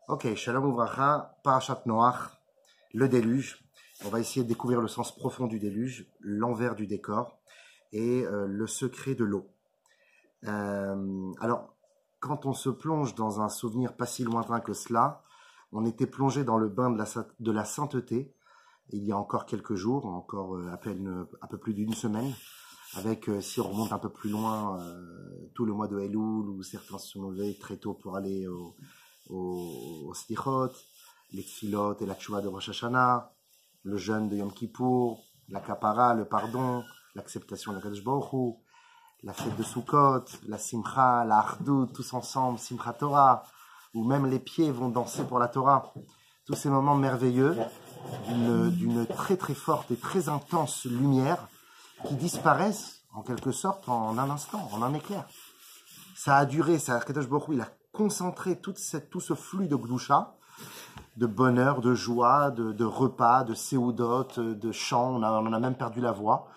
Ok, Shalom Uvracha, Parashat Noach, le déluge. On va essayer de découvrir le sens profond du déluge, l'envers du décor et le secret de l'eau. Alors, quand on se plonge dans un souvenir pas si lointain que cela, on était plongé dans le bain de la sainteté il y a encore quelques jours, encore à peine un peu plus d'une semaine, avec, si on remonte un peu plus loin, tout le mois de Elul, où certains se sont levés très tôt pour aller au Slichot, les Tfilot et la Tchouva de Rosh Hashanah, le jeûne de Yom Kippour, la Kapara, le pardon, l'acceptation de la Kadosh Baruch Hu, la fête de Sukkot, la Simcha, la Achdut, tous ensemble, Simchat Torah, où même les pieds vont danser pour la Torah. Tous ces moments merveilleux d'une très très forte et très intense lumière qui disparaissent en quelque sorte en un instant, en un éclair. Ça a duré, Kadosh Baruch Hu, il a concentré tout ce flux de Gdusha, de bonheur, de joie, de repas, de séoudot, de chants, on en a même perdu la voix.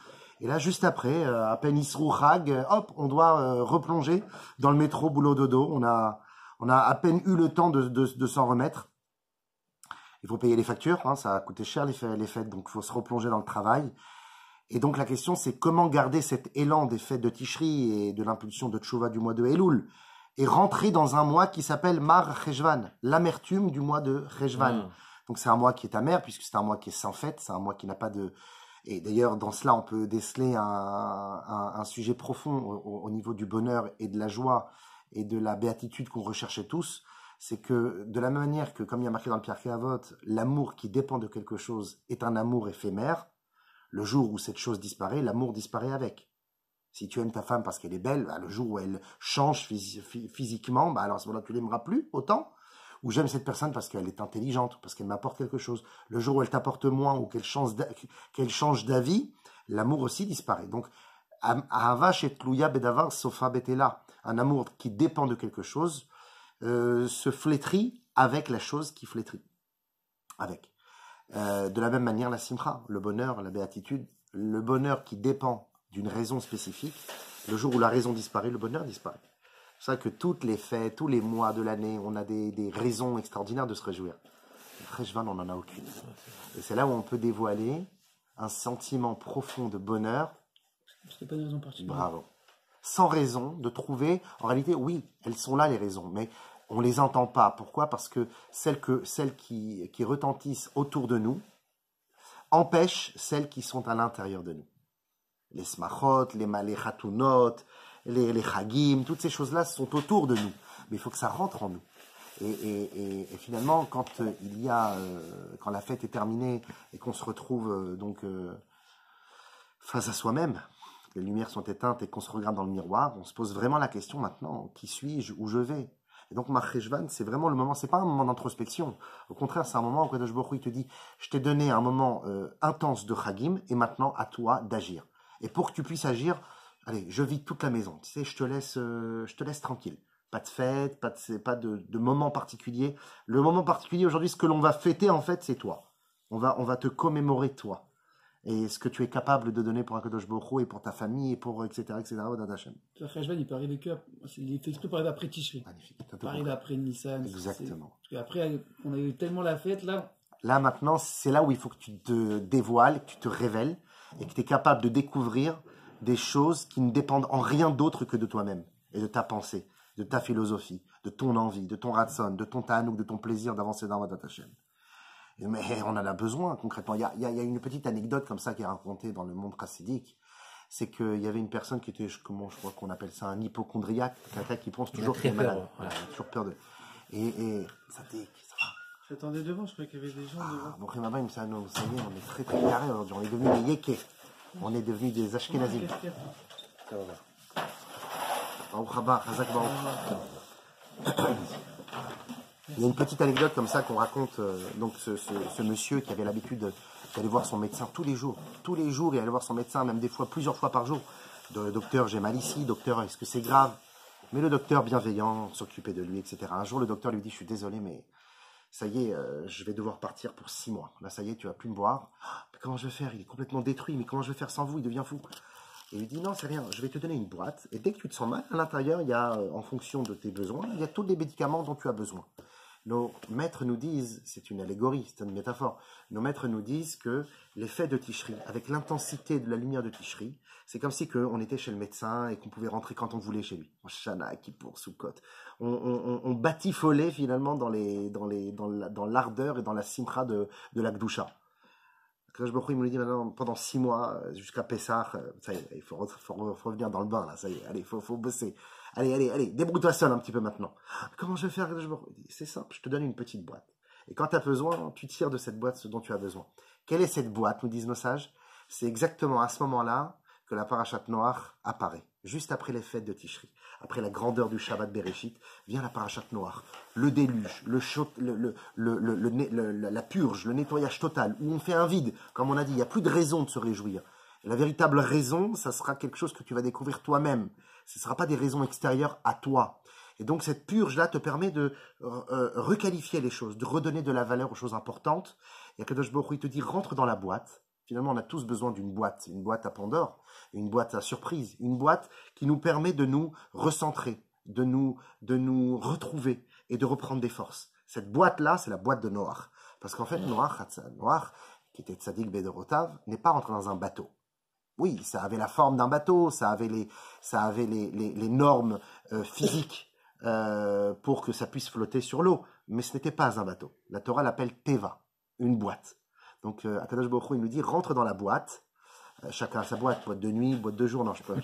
Et là, juste après, à peine Isrou Chag, hop, on doit replonger dans le métro boulot dodo. On a à peine eu le temps de s'en remettre. Il faut payer les factures, hein, ça a coûté cher les fêtes, donc il faut se replonger dans le travail. Et donc la question, c'est comment garder cet élan des fêtes de Tishri et de l'impulsion de Tchouva du mois de Elul et rentrer dans un mois qui s'appelle Mar Cheshvan, l'amertume du mois de Cheshvan. Donc c'est un mois qui est amer, puisque c'est un mois qui est sans fête, c'est un mois qui n'a pas de... Et d'ailleurs, dans cela, on peut déceler un sujet profond au niveau du bonheur et de la joie et de la béatitude qu'on recherchait tous. C'est que, de la même manière que, comme il y a marqué dans le Pirkei Avot, l'amour qui dépend de quelque chose est un amour éphémère, le jour où cette chose disparaît, l'amour disparaît avec. Si tu aimes ta femme parce qu'elle est belle, bah, le jour où elle change physiquement, bah, alors à ce moment-là, tu l'aimeras plus autant. Ou j'aime cette personne parce qu'elle est intelligente, parce qu'elle m'apporte quelque chose. Le jour où elle t'apporte moins ou qu'elle change d'avis, l'amour aussi disparaît. Donc, Ahava shetluya bedavar sofa betela, un amour qui dépend de quelque chose, se flétrit avec la chose qui flétrit. Avec. De la même manière, la simcha, le bonheur, la béatitude, le bonheur qui dépend d'une raison spécifique, le jour où la raison disparaît, le bonheur disparaît. C'est ça que toutes les fêtes, tous les mois de l'année, on a des raisons extraordinaires de se réjouir. Le Cheshvan, on n'en a aucune. Et c'est là où on peut dévoiler un sentiment profond de bonheur. Parce qu'il n'y a pas de raison particulière. Bravo. Sans raison de trouver, en réalité, oui, elles sont là les raisons, mais on les entend pas. Pourquoi? Parce que celles qui retentissent autour de nous empêchent celles qui sont à l'intérieur de nous. Les smachot, les chatunot, les chagim, toutes ces choses-là sont autour de nous. Mais il faut que ça rentre en nous. Et finalement, quand quand la fête est terminée et qu'on se retrouve face à soi-même, les lumières sont éteintes et qu'on se regarde dans le miroir, on se pose vraiment la question maintenant, qui suis-je, où je vais? Et donc, Mar Cheshvan, c'est vraiment le moment, c'est pas un moment d'introspection. Au contraire, c'est un moment où Kadosh Baruch Hu, il te dit, je t'ai donné un moment intense de chagim et maintenant à toi d'agir. Et pour que tu puisses agir, allez, je vide toute la maison. Tu sais, je te laisse tranquille. Pas de fête, pas de moment particulier. Le moment particulier aujourd'hui, ce que l'on va fêter en fait, c'est toi. On va te commémorer toi. Et ce que tu es capable de donner pour un Kadosh Baruch Hu et pour ta famille et pour etc. Odat Hashem. Le Cheshvan, il peut arriver il est fait exprès pour arriver après Tishri. Magnifique. Pas arriver après Nissan. Exactement. Parce qu'après, on a eu tellement la fête là. Là maintenant, c'est là où il faut que tu te dévoiles, que tu te révèles et que tu es capable de découvrir des choses qui ne dépendent en rien d'autre que de toi-même et de ta pensée, de ta philosophie, de ton envie, de ton ratson, de ton ta'anouk, de ton plaisir d'avancer dans Avodat Hashem. Mais on en a besoin concrètement. Il y a une petite anecdote comme ça qui est racontée dans le monde chassidique. C'est qu'il y avait une personne qui était, comment je crois qu'on appelle ça, un hypochondriaque, quelqu'un qui pense toujours qu'il est malade. Voilà, il a toujours peur de... Et ça va. J'attendais devant, je croyais qu'il y avait des gens devant. Bon, ça y est, on est très très carré aujourd'hui. On est devenus des yékés. On est devenus des ashkénazim. Ça va. Baruch haba, chazak baruch. Il y a une petite anecdote comme ça qu'on raconte. Donc ce monsieur qui avait l'habitude d'aller voir son médecin tous les jours. Tous les jours, il allait voir son médecin, même des fois, plusieurs fois par jour. Docteur, j'ai mal ici. Docteur, est-ce que c'est grave? Mais le docteur bienveillant s'occupait de lui, etc. Un jour, le docteur lui dit, je suis désolé, mais ça y est, je vais devoir partir pour 6 mois. Là, ça y est, tu vas plus me voir. Mais comment je vais faire? Il est complètement détruit. Mais comment je vais faire sans vous? Il devient fou. Et il lui dit, non, c'est rien. Je vais te donner une boîte. Et dès que tu te sens mal, à l'intérieur, il y a, en fonction de tes besoins, il y a tous les médicaments dont tu as besoin. Nos maîtres nous disent, c'est une allégorie, c'est une métaphore, nos maîtres nous disent que les fêtes de Tishri, avec l'intensité de la lumière de Tishri, c'est comme si on était chez le médecin et qu'on pouvait rentrer quand on voulait chez lui. En Shana, Kippour, Sukkot. On batifolait finalement dans l'ardeur et dans la simcha de la Gdusha. Quand je me dit maintenant, pendant 6 mois, jusqu'à Pessah, ça y est, il faut revenir dans le bain, là, ça y est, allez, faut bosser. Allez, débrouille-toi seul un petit peu maintenant. Comment je vais faire? C'est simple, je te donne une petite boîte. Et quand tu as besoin, tu tires de cette boîte ce dont tu as besoin. Quelle est cette boîte, nous disent nos sages? C'est exactement à ce moment-là que la parashat Noach apparaît. Juste après les fêtes de Tishri, après la grandeur du Shabbat Bereshit, vient la parashat Noach, le déluge, la purge, le nettoyage total, où on fait un vide. Comme on a dit, il n'y a plus de raison de se réjouir. Et la véritable raison, ça sera quelque chose que tu vas découvrir toi-même. Ce ne sera pas des raisons extérieures à toi. Et donc cette purge-là te permet de requalifier les choses, de redonner de la valeur aux choses importantes. Et Akadosh Baruch Hu, il te dit, rentre dans la boîte. Finalement, on a tous besoin d'une boîte, une boîte à Pandore, une boîte à surprise, une boîte qui nous permet de nous recentrer, de nous retrouver et de reprendre des forces. Cette boîte-là, c'est la boîte de Noach. Parce qu'en fait, Noach, qui était Tzadik Bedorotav, n'est pas rentré dans un bateau. Oui, ça avait la forme d'un bateau, ça avait les normes physiques pour que ça puisse flotter sur l'eau, mais ce n'était pas un bateau. La Torah l'appelle Teva, une boîte. Donc, Akadosh Baruch Hu, il nous dit, rentre dans la boîte. Chacun a sa boîte de nuit, boîte de jour, non, je peux.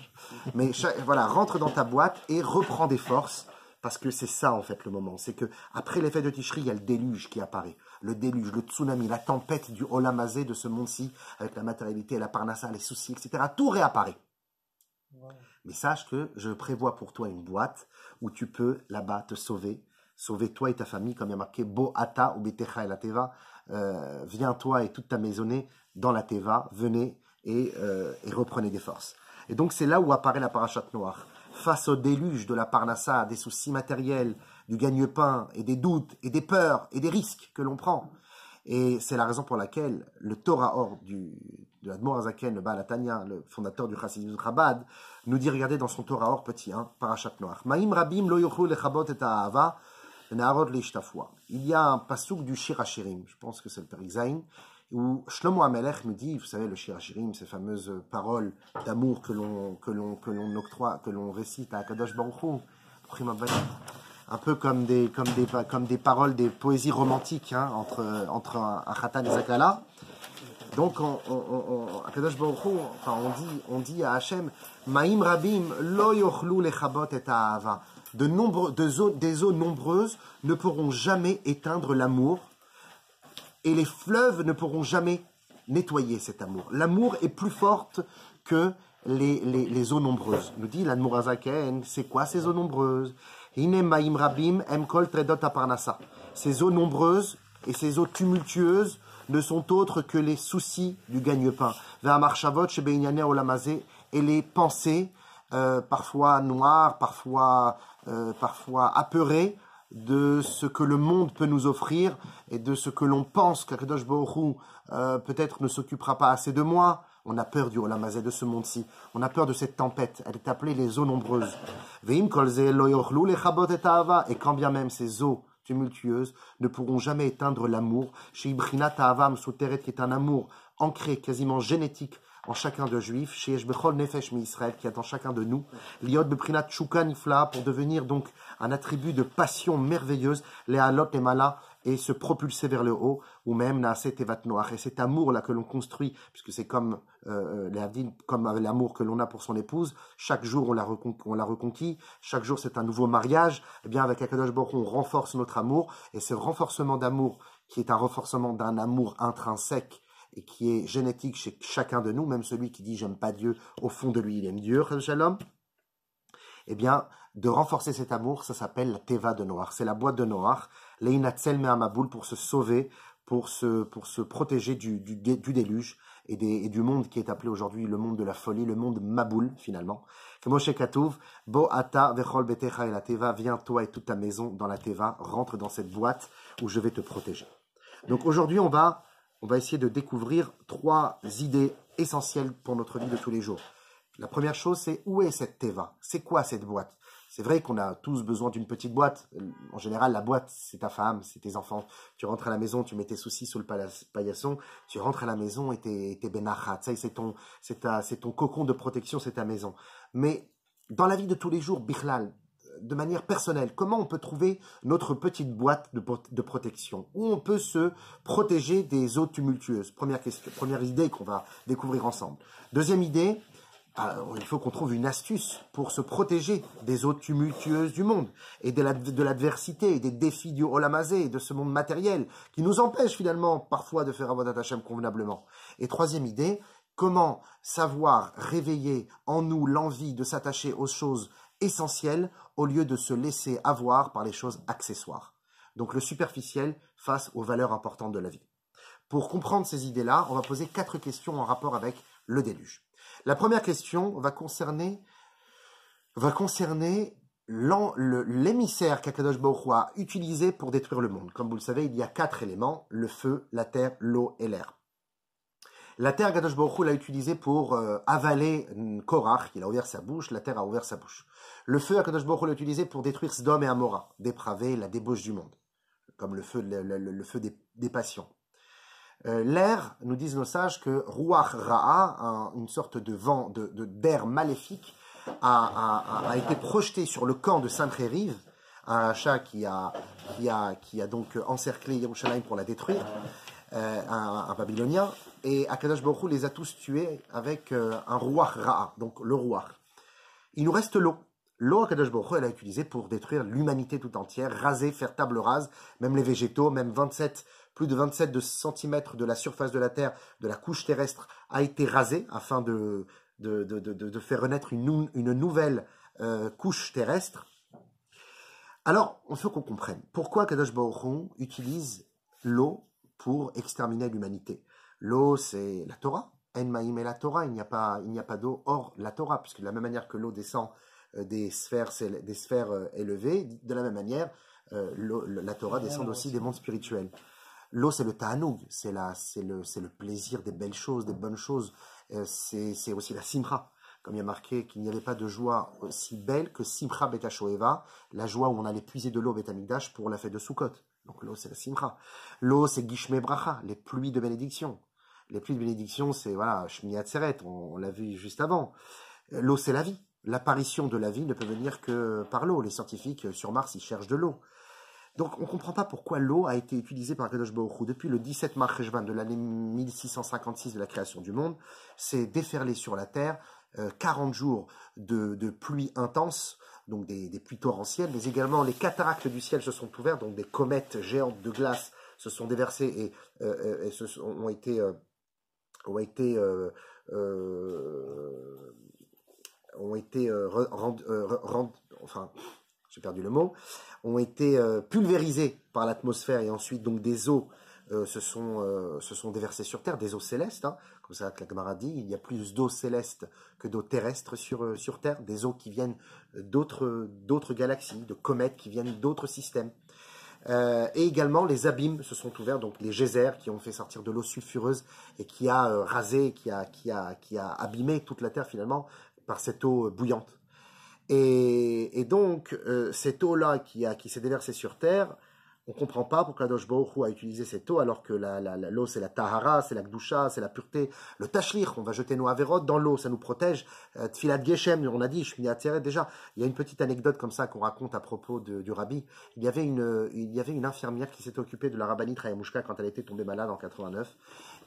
Mais voilà, rentre dans ta boîte et reprends des forces, parce que c'est ça, en fait, le moment. C'est que après l'effet de Tishri, il y a le déluge qui apparaît. Le déluge, le tsunami, la tempête du Olam Hazé de ce monde-ci, avec la matérialité, la parnassa, les soucis, etc. Tout réapparaît. Wow. Mais sache que je prévois pour toi une boîte où tu peux, là-bas, te sauver toi et ta famille, comme il y a marqué Bo Ata ou Betecha et la Teva. Viens toi et toute ta maisonnée dans la Teva, venez et reprenez des forces. Et donc c'est là où apparaît la parashat Noach. Face au déluge de la parnassa, des soucis matériels, du gagne-pain et des doutes et des peurs et des risques que l'on prend. Et c'est la raison pour laquelle le Torah Or de l'Admor Azaken, le Baal HaTanya, le fondateur du Chassidut Chabad, nous dit, regardez dans son Torah Or petit 1, parashat Noach. Ma'im rabim lo yochlu lechabot et ha'ava. Il y a un pasouk du Shir HaShirim, je pense que c'est le Perek Zayin, où Shlomo HaMelech nous dit, vous savez, le Shir HaShirim, ces fameuses paroles d'amour que l'on octroie, que l'on récite à Akadosh Baruch Hu, un peu comme des paroles, des poésies romantiques entre un Khatan et Zakala. Donc, Akadosh Baruch Hu, enfin, on dit à Hachem, Ma'im Rabim lo yochlu lechabot et ha'ava. Des eaux nombreuses ne pourront jamais éteindre l'amour et les fleuves ne pourront jamais nettoyer cet amour. L'amour est plus forte que les eaux nombreuses. Nous dit l'Admor Azaken, c'est quoi ces eaux nombreuses? Hine ma'im rabim em kol tredot aparnasa. Ces eaux nombreuses et ces eaux tumultueuses ne sont autres que les soucis du gagne-pain. Ve'amarchavot shebeinyane olam hazé, et les pensées parfois noires, parfois apeurées de ce que le monde peut nous offrir et de ce que l'on pense qu'Akadosh Baruch Hu peut-être ne s'occupera pas assez de moi. On a peur du Olam Hazé, de ce monde-ci. On a peur de cette tempête. Elle est appelée les eaux nombreuses. Et quand bien même ces eaux tumultueuses ne pourront jamais éteindre l'amour, chez Ibrinat Ta'avam Souteret, qui est un amour ancré, quasiment génétique, en chacun de juifs, chez Eshbechol Nefesh Mi-Israël, qui est en chacun de nous, Liot Beprinat Shuka Nifla, pour devenir donc un attribut de passion merveilleuse, les Halot et Mala, et se propulser vers le haut, ou même Naaset Tevat Noach. Et cet amour-là que l'on construit, puisque c'est comme comme l'amour que l'on a pour son épouse, chaque jour on l'a reconquis, chaque jour c'est un nouveau mariage, et bien avec Akadosh Baruch Hu, on renforce notre amour, et ce renforcement d'amour, qui est un renforcement d'un amour intrinsèque, et qui est génétique chez chacun de nous, même celui qui dit « j'aime pas Dieu », au fond de lui, il aime Dieu, Shalom. Eh bien, de renforcer cet amour, ça s'appelle la Teva de Noach. C'est la boîte de Noach, l'Einatzel Me'amaboul, pour se sauver, pour se protéger du déluge et du monde qui est appelé aujourd'hui le monde de la folie, le monde Maboul, finalement. Moshe Katouv, Bo Ata Vechol Betecha et la Teva, viens toi et toute ta maison dans la Teva, rentre dans cette boîte où je vais te protéger. Donc aujourd'hui, on va essayer de découvrir 3 idées essentielles pour notre vie de tous les jours. La première chose, c'est où est cette Teva? C'est quoi cette boîte? C'est vrai qu'on a tous besoin d'une petite boîte. En général, la boîte, c'est ta femme, c'est tes enfants. Tu rentres à la maison, tu mets tes soucis sous le paillasson. Tu rentres à la maison et t'es benachat. C'est ton cocon de protection, c'est ta maison. Mais dans la vie de tous les jours, bichlal, de manière personnelle, comment on peut trouver notre petite boîte de protection, où on peut se protéger des eaux tumultueuses? Première idée qu'on va découvrir ensemble. Deuxième idée, il faut qu'on trouve une astuce pour se protéger des eaux tumultueuses du monde et de l'adversité et des défis du Olam Hazé et de ce monde matériel qui nous empêche finalement parfois de faire Avodat Hashem convenablement. Et troisième idée, comment savoir réveiller en nous l'envie de s'attacher aux choses essentielles au lieu de se laisser avoir par les choses accessoires. Donc le superficiel face aux valeurs importantes de la vie. Pour comprendre ces idées-là, on va poser 4 questions en rapport avec le déluge. La première question va concerner l'émissaire qu'Akadosh Baruch Hu a utilisé pour détruire le monde. Comme vous le savez, il y a 4 éléments, le feu, la terre, l'eau et l'air. La terre, Akadosh Baruch Hu l'a utilisé pour avaler Korach, il a ouvert sa bouche, la terre a ouvert sa bouche. Le feu, Akadosh Baruch Hu l'a utilisé pour détruire Sodome et Amora, dépraver la débauche du monde, comme le feu des passions. L'air, nous disent nos sages que Ruach Ra'a, une sorte de vent, d'air maléfique, a été projeté sur le camp de Sancheriv, un rachat qui a donc encerclé Yerushalayim pour la détruire, un Babylonien, et Akadosh Baruch Hu les a tous tués avec un Ruach Ra'a, donc le Ruach. Il nous reste l'eau. L'eau, Akadosh Baruch Hu, elle a utilisé pour détruire l'humanité tout entière, raser, faire table rase, même les végétaux, même plus de 27 centimètres de la surface de la Terre, de la couche terrestre, a été rasée afin de faire renaître une nouvelle couche terrestre. Alors, il faut qu'on comprenne pourquoi Akadosh Baruch Hu utilise l'eau pour exterminer l'humanité. L'eau, c'est la Torah. En Maïm et la Torah, il n'y a pas d'eau hors la Torah, puisque de la même manière que l'eau descend des sphères élevées, de la même manière, la Torah descend aussi des mondes spirituels. L'eau, c'est le ta'anoug, c'est le plaisir des belles choses, des bonnes choses. C'est aussi la simcha, comme il y a marqué qu'il n'y avait pas de joie aussi belle que simcha bet hashoeva, la joie où on allait puiser de l'eau bet hamikdash pour la fête de Sukkot. Donc l'eau, c'est la simcha. L'eau, c'est gishme bracha, les pluies de bénédiction. Les pluies de bénédiction, c'est voilà, shmini atzeret, on l'a vu juste avant. L'eau, c'est la vie. L'apparition de la vie ne peut venir que par l'eau. Les scientifiques sur Mars, ils cherchent de l'eau. Donc, on ne comprend pas pourquoi l'eau a été utilisée par Akadosh Baruch Hu depuis le 17 Mar Cheshvan de l'année 1656 de la création du monde. C'est déferlé sur la terre 40 jours de pluie intense, donc des pluies torrentielles, mais également les cataractes du ciel se sont ouvertes, donc des comètes géantes de glace se sont déversées et ont été pulvérisés par l'atmosphère et ensuite donc des eaux se sont déversées sur Terre, des eaux célestes, hein, comme ça que la Gemara dit, il y a plus d'eau céleste que d'eau terrestre sur Terre, des eaux qui viennent d'autres galaxies, de comètes qui viennent d'autres systèmes. Et également les abîmes se sont ouverts, donc les geysers qui ont fait sortir de l'eau sulfureuse et qui a rasé, qui a abîmé toute la Terre finalement par cette eau bouillante. Et donc, cette eau-là qui s'est déversée sur Terre, on ne comprend pas pourquoi Kadosh Baruch Hu a utilisé cette eau alors que l'eau c'est la tahara, c'est la gdusha, c'est la pureté. Le tashlir, on va jeter nos averot dans l'eau, ça nous protège. Tfilat Geshem, on a dit, Shmini Atzeret déjà. Il y a une petite anecdote comme ça qu'on raconte à propos du rabbi. Il y avait une infirmière qui s'était occupée de la rabbinite Rayamushka quand elle était tombée malade en 89.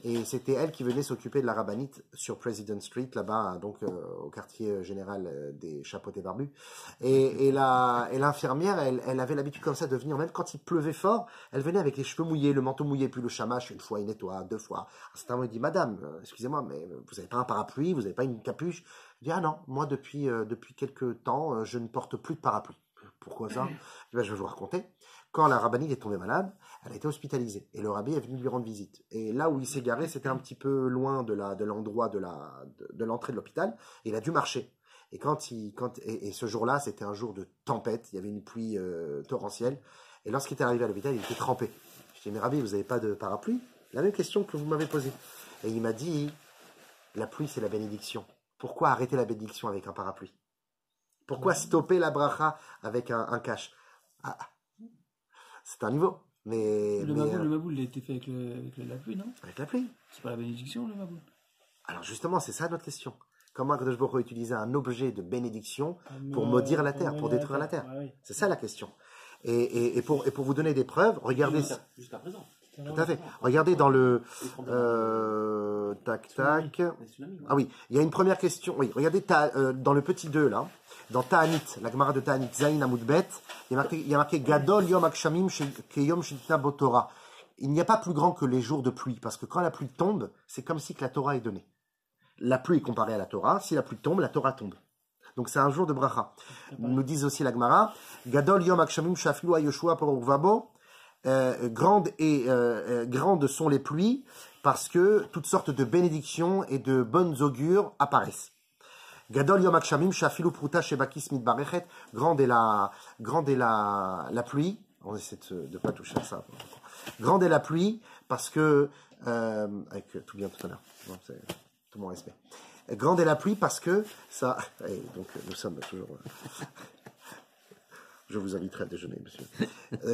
Et c'était elle qui venait s'occuper de la rabbinite sur President Street, là-bas, donc au quartier général des chapeautés barbus. Et l'infirmière, elle avait l'habitude comme ça de venir, même quand il pleuvait fort, elle venait avec les cheveux mouillés, le manteau mouillé, puis le shamash, une fois, une étoile, 2 fois. À un certain moment, il dit, Madame, excusez-moi, mais vous n'avez pas un parapluie, vous n'avez pas une capuche? Je dis, ah non, moi, depuis quelques temps, je ne porte plus de parapluie. Pourquoi ça? Je vais vous raconter. Quand la rabbinite est tombée malade, elle a été hospitalisée. Et le rabbi est venu lui rendre visite. Et là où il s'est garé, c'était un petit peu loin de l'endroit de l'entrée de l'hôpital. Et il a dû marcher. Et ce jour-là, c'était un jour de tempête. Il y avait une pluie torrentielle. Et lorsqu'il est arrivé à l'hôpital, il était trempé. Je dis, mais rabbi, vous n'avez pas de parapluie? La même question que vous m'avez posée. Et il m'a dit, la pluie, c'est la bénédiction. Pourquoi arrêter la bénédiction avec un parapluie? Pourquoi stopper la bracha avec un cache? Ah, c'est un niveau. Le maboul, il a été fait avec la pluie, non? Avec la pluie. C'est pas la bénédiction, le maboul. Alors justement, c'est ça notre question. Comment Kadosh Baruch Hu utilisait un objet de bénédiction pour maudire la terre, pour détruire la terre? Oui. C'est ça la question. Et pour vous donner des preuves, regardez. Jusqu'à présent. Tout à fait. Regardez dans le tac. Ah oui, il y a une première question. Oui, regardez dans le petit 2 là, dans Ta'anit, la Gemara de Ta'anit, Zayin Amoudbet, il y a marqué Gadol Yom Akshamim Keyom Shitna Botora. Il n'y a pas plus grand que les jours de pluie, parce que quand la pluie tombe, c'est comme si que la Torah est donnée. La pluie est comparée à la Torah. Si la pluie tombe, la Torah tombe. Donc c'est un jour de bracha. Nous disent aussi la Gemara, Gadol Yom Akshamim Shafilu Ayoshua Poruvabo. Grandes sont les pluies parce que toutes sortes de bénédictions et de bonnes augures apparaissent. Gadol Yom Akshamim Shafilu Pruta Shebakis Mitbarechet. Grande est la pluie. On essaie de pas toucher à ça. Grande est la pluie parce que avec tout bien tout à l'heure. Tout mon respect. Grande est la pluie parce que ça. Et donc nous sommes toujours. Je vous inviterai à déjeuner, monsieur.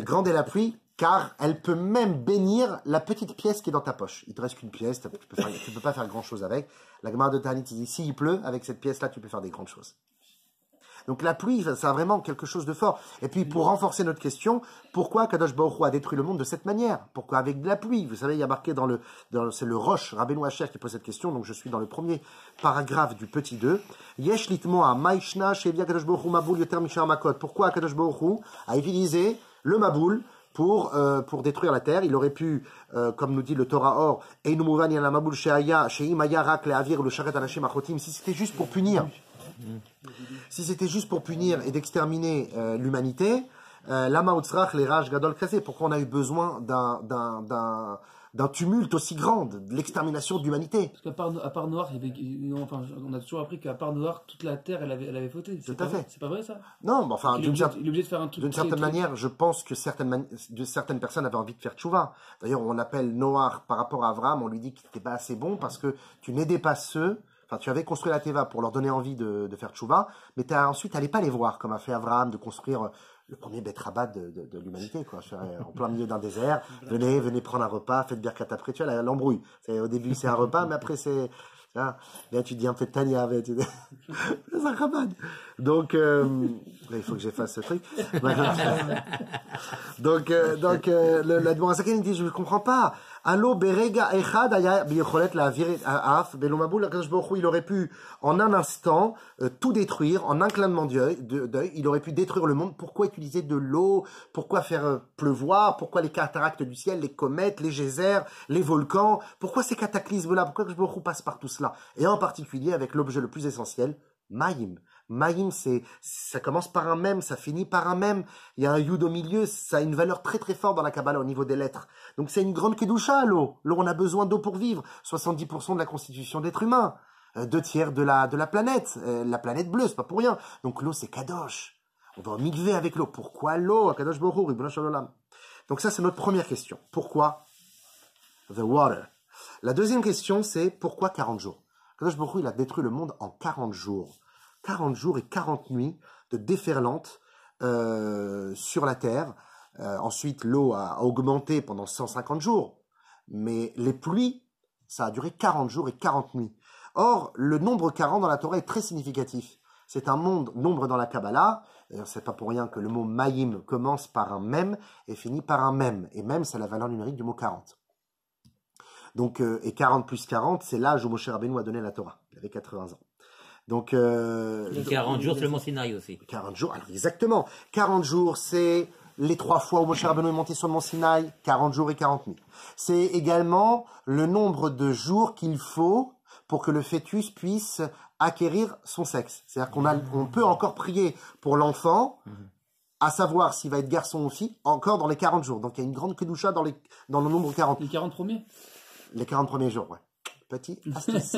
Grande est la pluie, car elle peut même bénir la petite pièce qui est dans ta poche. Il te reste qu'une pièce, tu peux pas faire grand chose avec. La Gemara de Ta'anit dit, s'il pleut, avec cette pièce-là, tu peux faire des grandes choses. Donc la pluie, ça a vraiment quelque chose de fort. Et puis pour renforcer notre question, pourquoi Kadosh Baruch Hu a détruit le monde de cette manière? Pourquoi avec de la pluie? Vous savez, il y a marqué c'est le Rosh, Rabbeinu Asher qui pose cette question, donc je suis dans le premier paragraphe du petit 2. Yesh litmoa maishna shevia Kadosh Baruch Hu mabul yoter mishar makot. Pourquoi Kadosh Baruch Hu a utilisé le maboul pour détruire la terre? Il aurait pu, comme nous dit le Torah Or, Einu muvan yana mabul she'aya she'im haya rak le'avir le sharet anashim achotim, si c'était juste pour punir. Si c'était juste pour punir et d'exterminer l'humanité, lama utzrach les rage gadol kasé. Pourquoi on a eu besoin d'un tumulte aussi grand, de l'extermination de l'humanité? Parce qu'à part Noir, on a toujours appris qu'à part Noir, toute la terre, elle avait fauté. Tout à fait. C'est pas vrai ça? Non, mais enfin, il est obligé de faire un truc. D'une certaine manière, je pense que certaines personnes avaient envie de faire tchouva. D'ailleurs, on appelle Noir par rapport à Abraham, on lui dit qu'il n'était pas assez bon parce que tu n'aidais pas ceux. Enfin, tu avais construit la Teva pour leur donner envie de faire tchouva, mais ensuite, t'allais pas les voir, comme a fait Abraham, de construire le premier Beth Rabat de l'humanité, quoi. En plein milieu d'un désert. Venez prendre un repas, faites Birkat après, tu vois, l'embrouille. Au début, c'est un repas, mais après, c'est, là, tu dis un peu de Tania, c'est un rabat. Donc, il faut que j'efface ce truc. Donc, la Demoiselle dit, je ne comprends pas. Allo berega echad aya biyocholet la af belomaboul Kadosh Baruch Hu, il aurait pu en un instant tout détruire en un clignement d'œil, il aurait pu détruire le monde. Pourquoi utiliser de l'eau? Pourquoi faire pleuvoir? Pourquoi les cataractes du ciel, les comètes, les geysers, les volcans? Pourquoi ces cataclysmes-là? Pourquoi Kadosh Baruch Hu passe par tout cela? Et en particulier avec l'objet le plus essentiel, Maïm. Maïm, ça commence par un mème, ça finit par un mème. Il y a un yud au milieu, ça a une valeur très très forte dans la Kabbalah au niveau des lettres. Donc c'est une grande kedusha, l'eau. L'eau, on a besoin d'eau pour vivre. 70% de la constitution d'être humain. 2/3 de la planète. La planète bleue, c'est pas pour rien. Donc l'eau, c'est kadosh. On doit migver avec l'eau. Pourquoi l'eau? Kadosh Baruch Hu, Ribono Shel Olam. Donc ça, c'est notre première question. Pourquoi the water? La deuxième question, c'est pourquoi 40 jours? Kadosh Baruch Hu, il a détruit le monde en 40 jours. 40 jours et 40 nuits de déferlante sur la terre. Ensuite, l'eau a augmenté pendant 150 jours. Mais les pluies, ça a duré 40 jours et 40 nuits. Or, le nombre 40 dans la Torah est très significatif. C'est un nombre dans la Kabbalah. D'ailleurs, c'est pas pour rien que le mot Maïm commence par un mem et finit par un mem. Et mem, c'est la valeur numérique du mot 40. Donc, et 40 plus 40, c'est l'âge où Moshe Rabbeinu a donné la Torah. Il avait 80 ans. Donc, 40 jours, c'est le Mont Sinaï aussi. 40 jours, alors exactement. 40 jours, c'est les 3 fois où Moshe Rabbeinu est monté sur le Mont Sinaï, 40 jours et 40 nuits. C'est également le nombre de jours qu'il faut pour que le fœtus puisse acquérir son sexe. C'est-à-dire qu'on peut encore prier pour l'enfant, à savoir s'il va être garçon ou fille, encore dans les 40 jours. Donc il y a une grande kedusha dans le nombre 40. Les 40 premiers? Les 40 premiers jours, ouais. Petit astuce.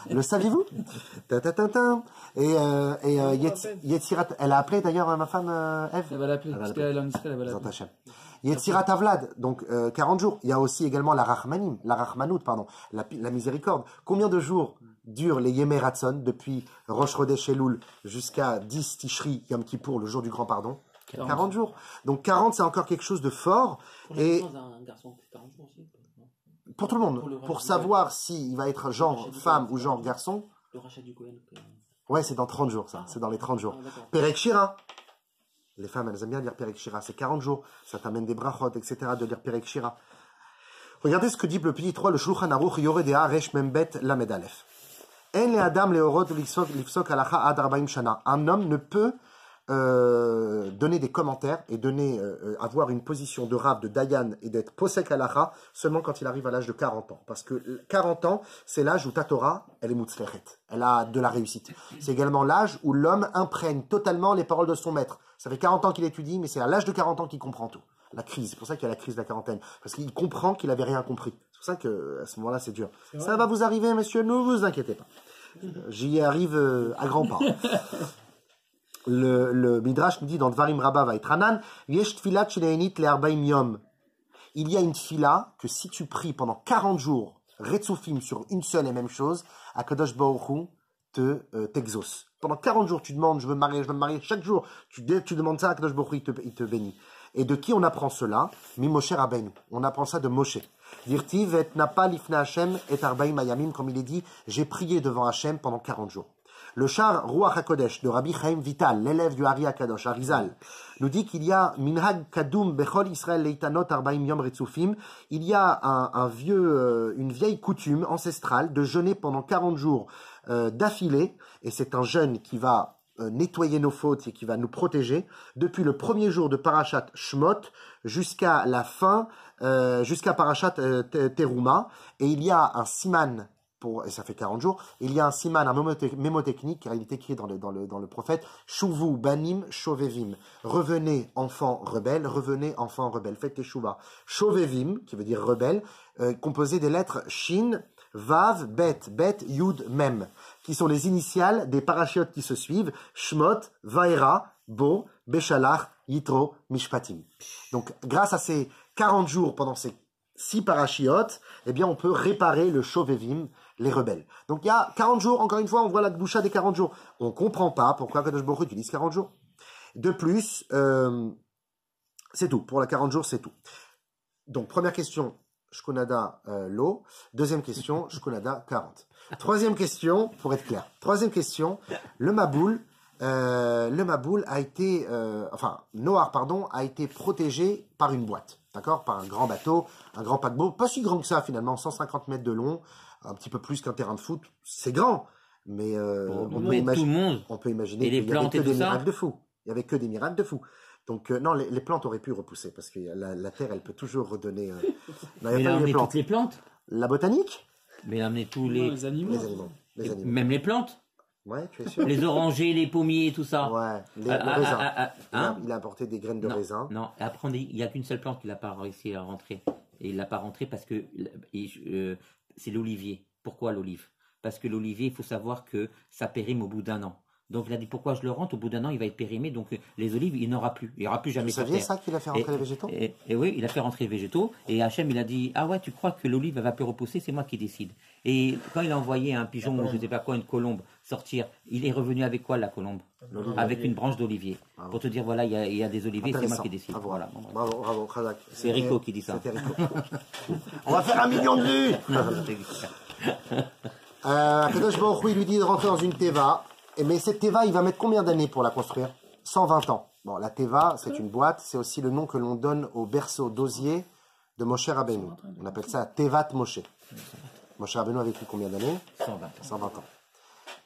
Le saviez-vous? Et Yetzirat, elle a appelé d'ailleurs ma femme Ève. Elle va l'appeler, parce qu'elle est en Israël, elle va l'appeler. Yetzirat Avlad, donc 40 jours. Il y a aussi également la Rachmanout, pardon, la miséricorde. Combien de jours durent les Yemei Ratzon, depuis Rosh Chodesh Elul jusqu'à 10 Tishri Yom Kippour, le jour du grand pardon. 40 jours. Donc 40, c'est encore quelque chose de fort. Pour Et un garçon, c'est 40 jours aussi. pour tout le monde, pour savoir s'il va être genre femme ou genre garçon. Le rachat du Cohen. Ouais, c'est dans 30 jours, ça. C'est dans les 30 jours. Perek Shira. Les femmes, elles aiment bien lire Perek Shira. C'est 40 jours. Ça t'amène des brachot, etc. de lire Perek Shira. Regardez ce que dit le petit 3, le Shulchan Aruch, Yoredea, Resh Membet, Lamed Aleph. En le Adam leorot lifsok alacha ad 40 shana. Un homme ne peut donner des commentaires et avoir une position de Rav, de Dayan et d'être posek alacha seulement quand il arrive à l'âge de 40 ans. Parce que 40 ans, c'est l'âge où ta Torah, elle est mutzlechet. Elle a de la réussite. C'est également l'âge où l'homme imprègne totalement les paroles de son maître. Ça fait 40 ans qu'il étudie, mais c'est à l'âge de 40 ans qu'il comprend tout. La crise, c'est pour ça qu'il y a la crise de la quarantaine. Parce qu'il comprend qu'il n'avait rien compris. C'est pour ça qu'à ce moment-là, c'est dur. Ça va vous arriver, monsieur, ne vous inquiétez pas. J'y arrive à grands pas. Le Midrash nous dit dans Dvarim Rabba Vaitranan, Yesh tfilat sheneinit le 40 yom. Il y a une fila que si tu pries pendant 40 jours, Retsufim sur une seule et même chose, Akadosh Baruch Hu t'exauce. Pendant 40 jours, tu demandes, je veux me marier chaque jour. Tu demandes ça à Akadosh Baruch Hu, il te bénit. Et de qui on apprend cela? Mi Moshe Rabbeinu. On apprend ça de Moshe. Dirtiv et napa lifna Hashem et arbaim ayamim, comme il est dit, j'ai prié devant Hashem pendant 40 jours. Le char Ruach HaKodesh de Rabbi Chaim Vital, l'élève du Hari HaKadosh, Arizal, nous dit qu'il y a Minhag Kadum Bechol Israël Leitanot Arbaim Yom Retzufim. Il y a une vieille coutume ancestrale de jeûner pendant 40 jours d'affilée, et c'est un jeûne qui va nettoyer nos fautes et qui va nous protéger depuis le premier jour de Parashat Shmot jusqu'à la fin, jusqu'à Parashat Teruma. Et il y a un siman, et ça fait 40 jours, il y a un siman, un mémotechnique, car il est écrit dans le prophète, Shuvu banim shovevim. Revenez enfants rebelles, revenez enfants rebelles. Faites teshuva. Shovevim, qui veut dire rebelle, composé des lettres Shin, Vav, Bet, Yud, Mem, qui sont les initiales des parachiotes qui se suivent, Shmot, Vaera, Bo, Beshalach, Yitro, Mishpatim. Donc, grâce à ces 40 jours pendant ces 6 parachiotes, eh bien, on peut réparer le Shovevim, les rebelles. Donc, il y a 40 jours, encore une fois, on voit la boucha des 40 jours. On comprend pas pourquoi Kadosh Baruch Hu utilise 40 jours. De plus, c'est tout. Pour la 40 jours, c'est tout. Donc, première question, Shkonada l'eau. Deuxième question, Shkonada 40. Troisième question, pour être clair. Troisième question, le Maboul a été, Noar, a été protégé par une boîte, d'accord, par un grand bateau, un grand paquebot, pas si grand que ça finalement, 150 mètres de long, un petit peu plus qu'un terrain de foot. C'est grand, mais on peut imaginer qu'il n'y avait que des miracles de fou. Il y avait que des miracles de fou. Donc non, les plantes auraient pu repousser parce que la terre, elle peut toujours redonner. Mais il a amené toutes les plantes. La botanique. Mais il a amené tous les animaux. Les animaux. Même les plantes. Ouais, tu es sûr. Les orangers, les pommiers, tout ça. Ouais, le raisin. Il a apporté des graines de raisin. Non, après il n'y a qu'une seule plante qu'il n'a pas réussi à rentrer. Et il l'a pas rentré parce que c'est l'olivier. Pourquoi l'olive? Parce que l'olivier, il faut savoir que ça périme au bout d'un an. Donc il a dit pourquoi je le rentre, au bout d'un an il va être périmé, donc les olives il n'aura plus, il n'y aura plus jamais. Vous saviez ça qu'il a fait rentrer les végétaux? Et oui, il a fait rentrer les végétaux, et Hachem il a dit ah ouais tu crois que l'olive elle va plus repousser, c'est moi qui décide. Et quand il a envoyé un pigeon ou je ne sais pas quoi, une colombe sortir, il est revenu avec quoi la colombe? Avec une branche d'olivier. Pour te dire voilà il y a des oliviers, c'est moi qui décide. Voilà. Bravo, Khazak. C'est Rico qui dit ça. On va faire 1 million de vues. Kadosh Baruch Hu lui dit de rentrer dans une teva. Mais cette Teva, il va mettre combien d'années pour la construire? 120 ans. Bon, la Teva, c'est une boîte, c'est aussi le nom que l'on donne au berceau d'osier de Moshe Rabbeinu. On appelle ça Tevat Moshe. Moshe Rabbeinu a vécu combien d'années? 120 ans.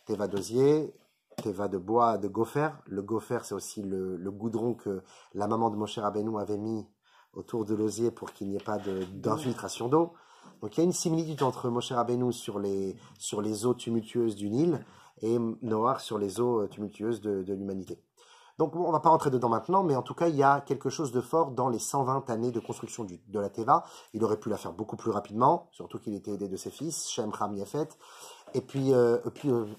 Teva d'osier, Teva de bois, de gopher. Le gopher, c'est aussi le goudron que la maman de Moshe Rabbeinu avait mis autour de l'osier pour qu'il n'y ait pas d'infiltration d'eau. Donc il y a une similitude entre Moshe Rabbeinu sur les eaux tumultueuses du Nil et Noach sur les eaux tumultueuses de l'humanité. Donc on ne va pas rentrer dedans maintenant, mais en tout cas il y a quelque chose de fort dans les 120 années de construction de la Teva. Il aurait pu la faire beaucoup plus rapidement, surtout qu'il était aidé de ses fils, Shem, Ham, Yafet. Et puis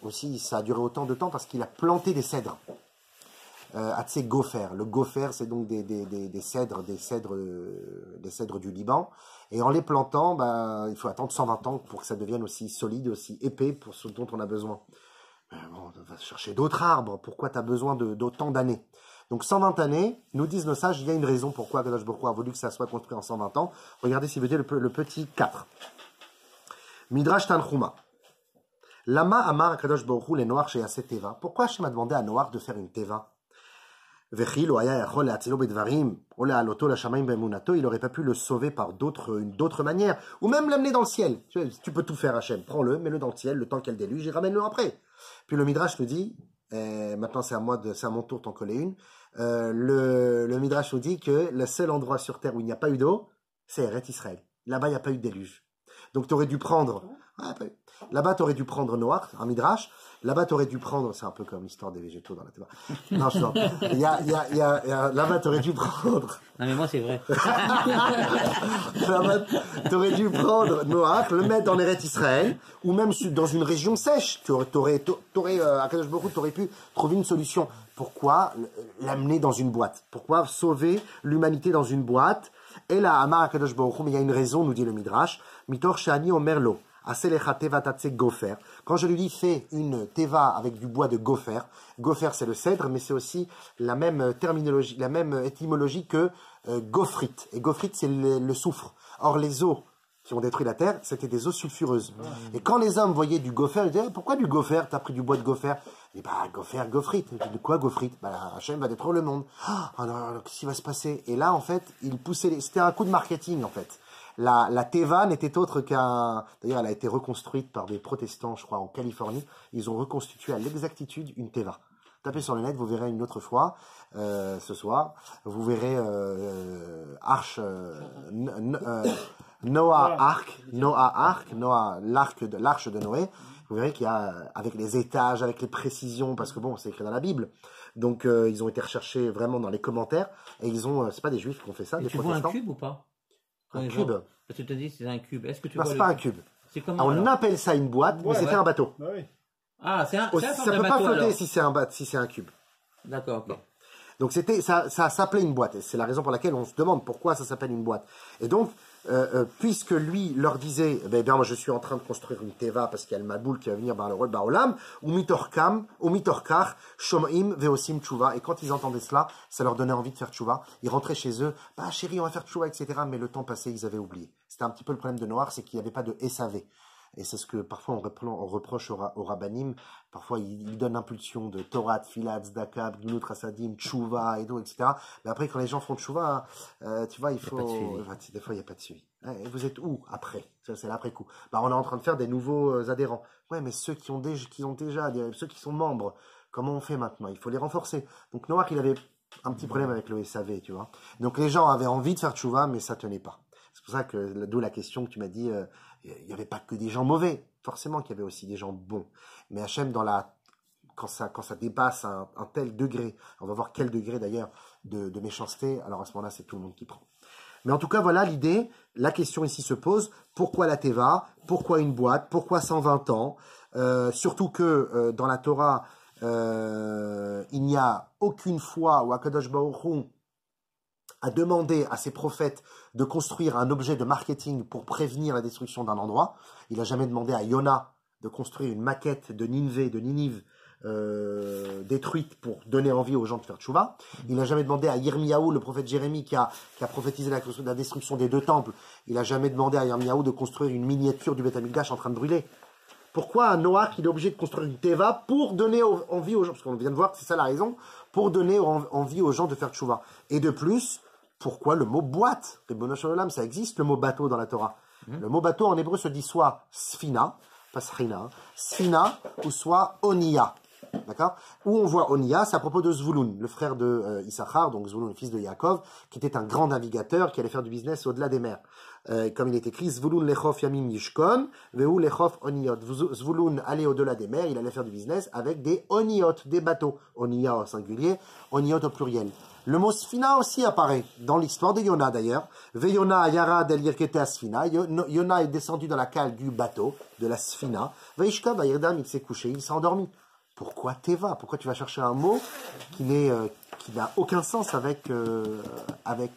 aussi ça a duré autant de temps parce qu'il a planté des cèdres. Atsé gofer. Le gofer, c'est donc des cèdres du Liban. Et en les plantant, bah, il faut attendre 120 ans pour que ça devienne aussi solide, aussi épais pour ce dont on a besoin. Bon, on va chercher d'autres arbres. Pourquoi tu as besoin d'autant d'années? Donc 120 années, nous disent nos sages, il y a une raison pourquoi Kadosh Baruch Hu a voulu que ça soit construit en 120 ans. Regardez si vous voulez le petit 4. Midrash Tanchuma. Lama Amar Kadosh Baruch Hu les Noach chez Yaseh Teva. Pourquoi Hashem a demandé à Noach de faire une Teva? Il n'aurait pas pu le sauver par d'autres manières, ou même l'amener dans le ciel. Tu peux tout faire, Hachem. Prends-le, mets-le dans le ciel, le temps qu'elle déluge, et ramène-le après. Puis le Midrash nous dit, maintenant c'est à mon tour d'en coller une, le Midrash nous dit que le seul endroit sur terre où il n'y a pas eu d'eau, c'est Eretz Israël. Là-bas, il n'y a pas eu de déluge. Donc tu aurais dû prendre... Là-bas, tu aurais dû prendre Noach, un Midrash. Là-bas, tu aurais dû prendre... C'est un peu comme l'histoire des végétaux dans la Teva. Non, je sors. Là-bas, tu aurais dû prendre... Non, mais moi, c'est vrai. Là-bas, tu aurais dû prendre Noach, le mettre dans l'Eretz Israël, ou même dans une région sèche. À Kadosh Baruch Hu, tu aurais pu trouver une solution. Pourquoi l'amener dans une boîte? Pourquoi sauver l'humanité dans une boîte? Et là, Amar Kadosh Baruch Hu, mais il y a une raison, nous dit le Midrash. Mitor Shani Omerlo. Quand je lui dis fais une teva avec du bois de gopher, gopher c'est le cèdre, mais c'est aussi la même terminologie, la même étymologie que gophrite. Et gophrite c'est le soufre. Or les eaux qui ont détruit la terre, c'était des eaux sulfureuses. Et quand les hommes voyaient du gopher, ils disaient pourquoi du gopher? T'as pris du bois de gopher? Et bah gopher, gophrite. De quoi gophrite? Bah Hachem va détruire le monde. Alors qu'est-ce qui va se passer? Et là en fait, il poussait. C'était un coup de marketing en fait. La Teva n'était autre qu'un... D'ailleurs, elle a été reconstruite par des protestants, je crois, en Californie. Ils ont reconstitué à l'exactitude une Teva. Tapez sur le net, vous verrez une autre fois, ce soir. Vous verrez l'arche de Noé. Vous verrez qu'il y a, avec les étages, avec les précisions, parce que bon, c'est écrit dans la Bible. Donc, ils ont été recherchés vraiment dans les commentaires. Et ils ont... c'est pas des juifs qui ont fait ça, Et des tu vois protestants. un cube ou pas? Un cube? Parce que tu te dis c'est un cube. Est-ce que tu Non, vois c'est le pas un cube? cube. C'est comment, On alors appelle ça une boîte, mais c'était un bateau. Ah oui. Ah, c'est un Ça peut pas flotter si c'est un cube. D'accord, ok. Donc ça s'appelait une boîte. Et c'est la raison pour laquelle on se demande pourquoi ça s'appelle une boîte. Et donc, puisque lui leur disait, bien moi je suis en train de construire une teva parce qu'il y a le Maboul qui va venir par le rôle Baolam, ou mitorkar, shomim veosim tchouva. Et quand ils entendaient cela, ça leur donnait envie de faire tchouva. Ils rentraient chez eux, bah chérie, on va faire tchouva, etc. Mais le temps passé, ils avaient oublié. C'était un petit peu le problème de Noach, c'est qu'il n'y avait pas de SAV. Et c'est ce que parfois on reproche au rabbanim. Parfois ils donnent l'impulsion de Torah, Tfilat, Tzedaka, Gmilut Rasadim, Tchouva, et tout, etc. Mais après quand les gens font Tchouva, tu vois, il faut... Des fois il n'y a pas de suivi. Vous êtes où après? C'est l'après-coup. Bah, on est en train de faire des nouveaux adhérents. Ouais, mais ceux qui ont déjà, ceux qui sont membres, comment on fait maintenant? Il faut les renforcer. Donc Noach, il avait un petit problème avec le SAV, tu vois. Donc les gens avaient envie de faire Tchouva, mais ça tenait pas. C'est pour ça que, d'où la question que tu m'as dit, il n'y avait pas que des gens mauvais. Forcément qu'il y avait aussi des gens bons. Mais Hachem, quand ça dépasse un tel degré, on va voir quel degré d'ailleurs de méchanceté, alors à ce moment-là, c'est tout le monde qui prend. Mais en tout cas, voilà l'idée. La question ici se pose, pourquoi la Teva? Pourquoi une boîte? Pourquoi 120 ans? Surtout que dans la Torah, il n'y a aucune fois où Akadosh Baruch Hu a demandé à ses prophètes de construire un objet de marketing pour prévenir la destruction d'un endroit. Il n'a jamais demandé à Yona de construire une maquette de Ninive détruite pour donner envie aux gens de faire tchouva. Il n'a jamais demandé à Yirmiyahu, le prophète Jérémie, qui a prophétisé la destruction des 2 temples. Il n'a jamais demandé à Yirmiyahu de construire une miniature du Beth Amikdash en train de brûler. Pourquoi Noach, il est obligé de construire une teva pour donner envie aux gens, parce qu'on vient de voir que c'est ça la raison, pour donner envie aux gens de faire tchouva. Et de plus, pourquoi le mot boîte? Ribono shel olam, ça existe le mot bateau dans la Torah. Le mot bateau en hébreu se dit soit sfina, pas srina, sfina, ou soit onia. D'accord? Où on voit Onia, c'est à propos de Zvouloun, le frère de Issachar, donc Zvouloun, le fils de Yaakov, qui était un grand navigateur qui allait faire du business au-delà des mers. Comme il est écrit, Zvouloun lechof yamim yishkon, vehu lechof oniot. Zvouloun allait au-delà des mers, il allait faire du business avec des oniot, des bateaux. Onia au singulier, oniot au pluriel. Le mot sfina aussi apparaît dans l'histoire de Yona d'ailleurs. Veyona yara del yirkete asfina. Yona est descendu dans la cale du bateau, de la sfina. Veishka bayirdam, il s'est couché, il s'est endormi. Pourquoi Teva? Pourquoi tu vas chercher un mot qui n'a aucun sens avec Mais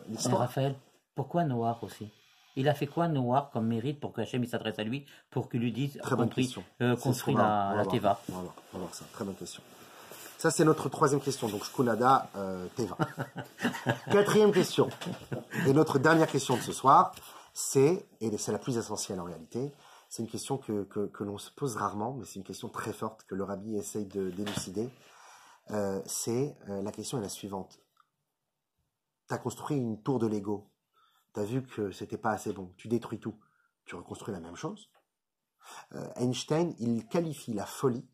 l'histoire? Raphaël, pourquoi Noir aussi? Il a fait quoi Noir comme mérite pour qu'Hachem s'adresse à lui, pour qu'il lui dise Très bonne question. construis On va la voir. Teva. On va voir ça. Très bonne question. Ça, c'est notre troisième question. Donc, Shkunada, Teva. Quatrième question. Et notre dernière question de ce soir, et c'est la plus essentielle en réalité, c'est une question que l'on se pose rarement, mais c'est une question très forte que le rabbi essaye d'élucider. La question est la suivante. Tu as construit une tour de Lego. Tu as vu que c'était pas assez bon. Tu détruis tout. Tu reconstruis la même chose. Einstein, il qualifie la folie,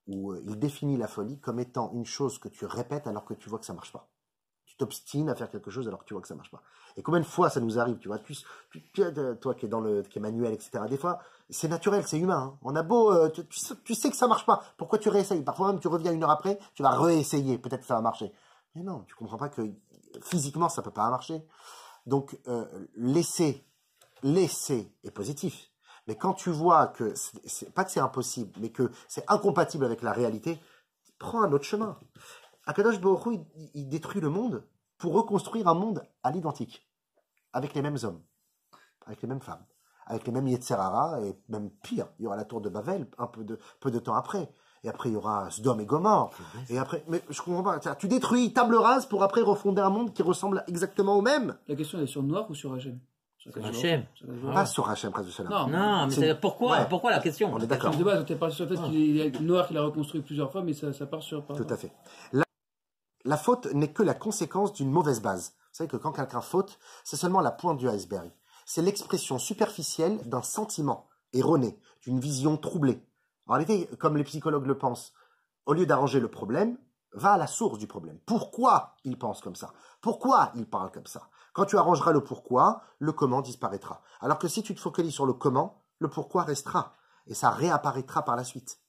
ou il définit la folie comme étant une chose que tu répètes alors que tu vois que ça marche pas. Tu t'obstines à faire quelque chose alors que tu vois que ça marche pas. Et combien de fois ça nous arrive, tu vois, toi qui est manuel, etc. Des fois, c'est naturel, c'est humain. Hein. On a beau, tu sais que ça marche pas. Pourquoi tu réessayes? Parfois même, tu reviens une heure après, tu vas réessayer. Peut-être que ça va marcher. Mais non, tu comprends pas que physiquement, ça peut pas marcher. Donc, laisser est positif. Mais quand tu vois que, pas que c'est impossible, mais que c'est incompatible avec la réalité, prends un autre chemin. Akadosh Baruch Hu, il détruit le monde pour reconstruire un monde à l'identique, avec les mêmes hommes, avec les mêmes femmes, avec les mêmes Yetzerara, et même pire, il y aura la tour de Babel peu de temps après. Et après, il y aura Sodome et Gomorrhe. Et après, mais je comprends pas. Tu détruis table rase pour après refonder un monde qui ressemble exactement au même. La question elle est sur Noir ou sur Hachem? Sur Hachem. Pas sur Hachem, presque cela. Non, mais pourquoi la question? On est d'accord. De base, tu es parti sur le fait qu'il est Noir qu'il a reconstruit plusieurs fois, mais ça part sur. Tout à fait. La faute n'est que la conséquence d'une mauvaise base. Vous savez que quand quelqu'un faute, c'est seulement la pointe du iceberg. C'est l'expression superficielle d'un sentiment erroné, d'une vision troublée. En réalité, comme les psychologues le pensent, au lieu d'arranger le problème, va à la source du problème. Pourquoi il pense comme ça? Pourquoi il parle comme ça? Quand tu arrangeras le pourquoi, le comment disparaîtra. Alors que si tu te focalises sur le comment, le pourquoi restera. Et ça réapparaîtra par la suite.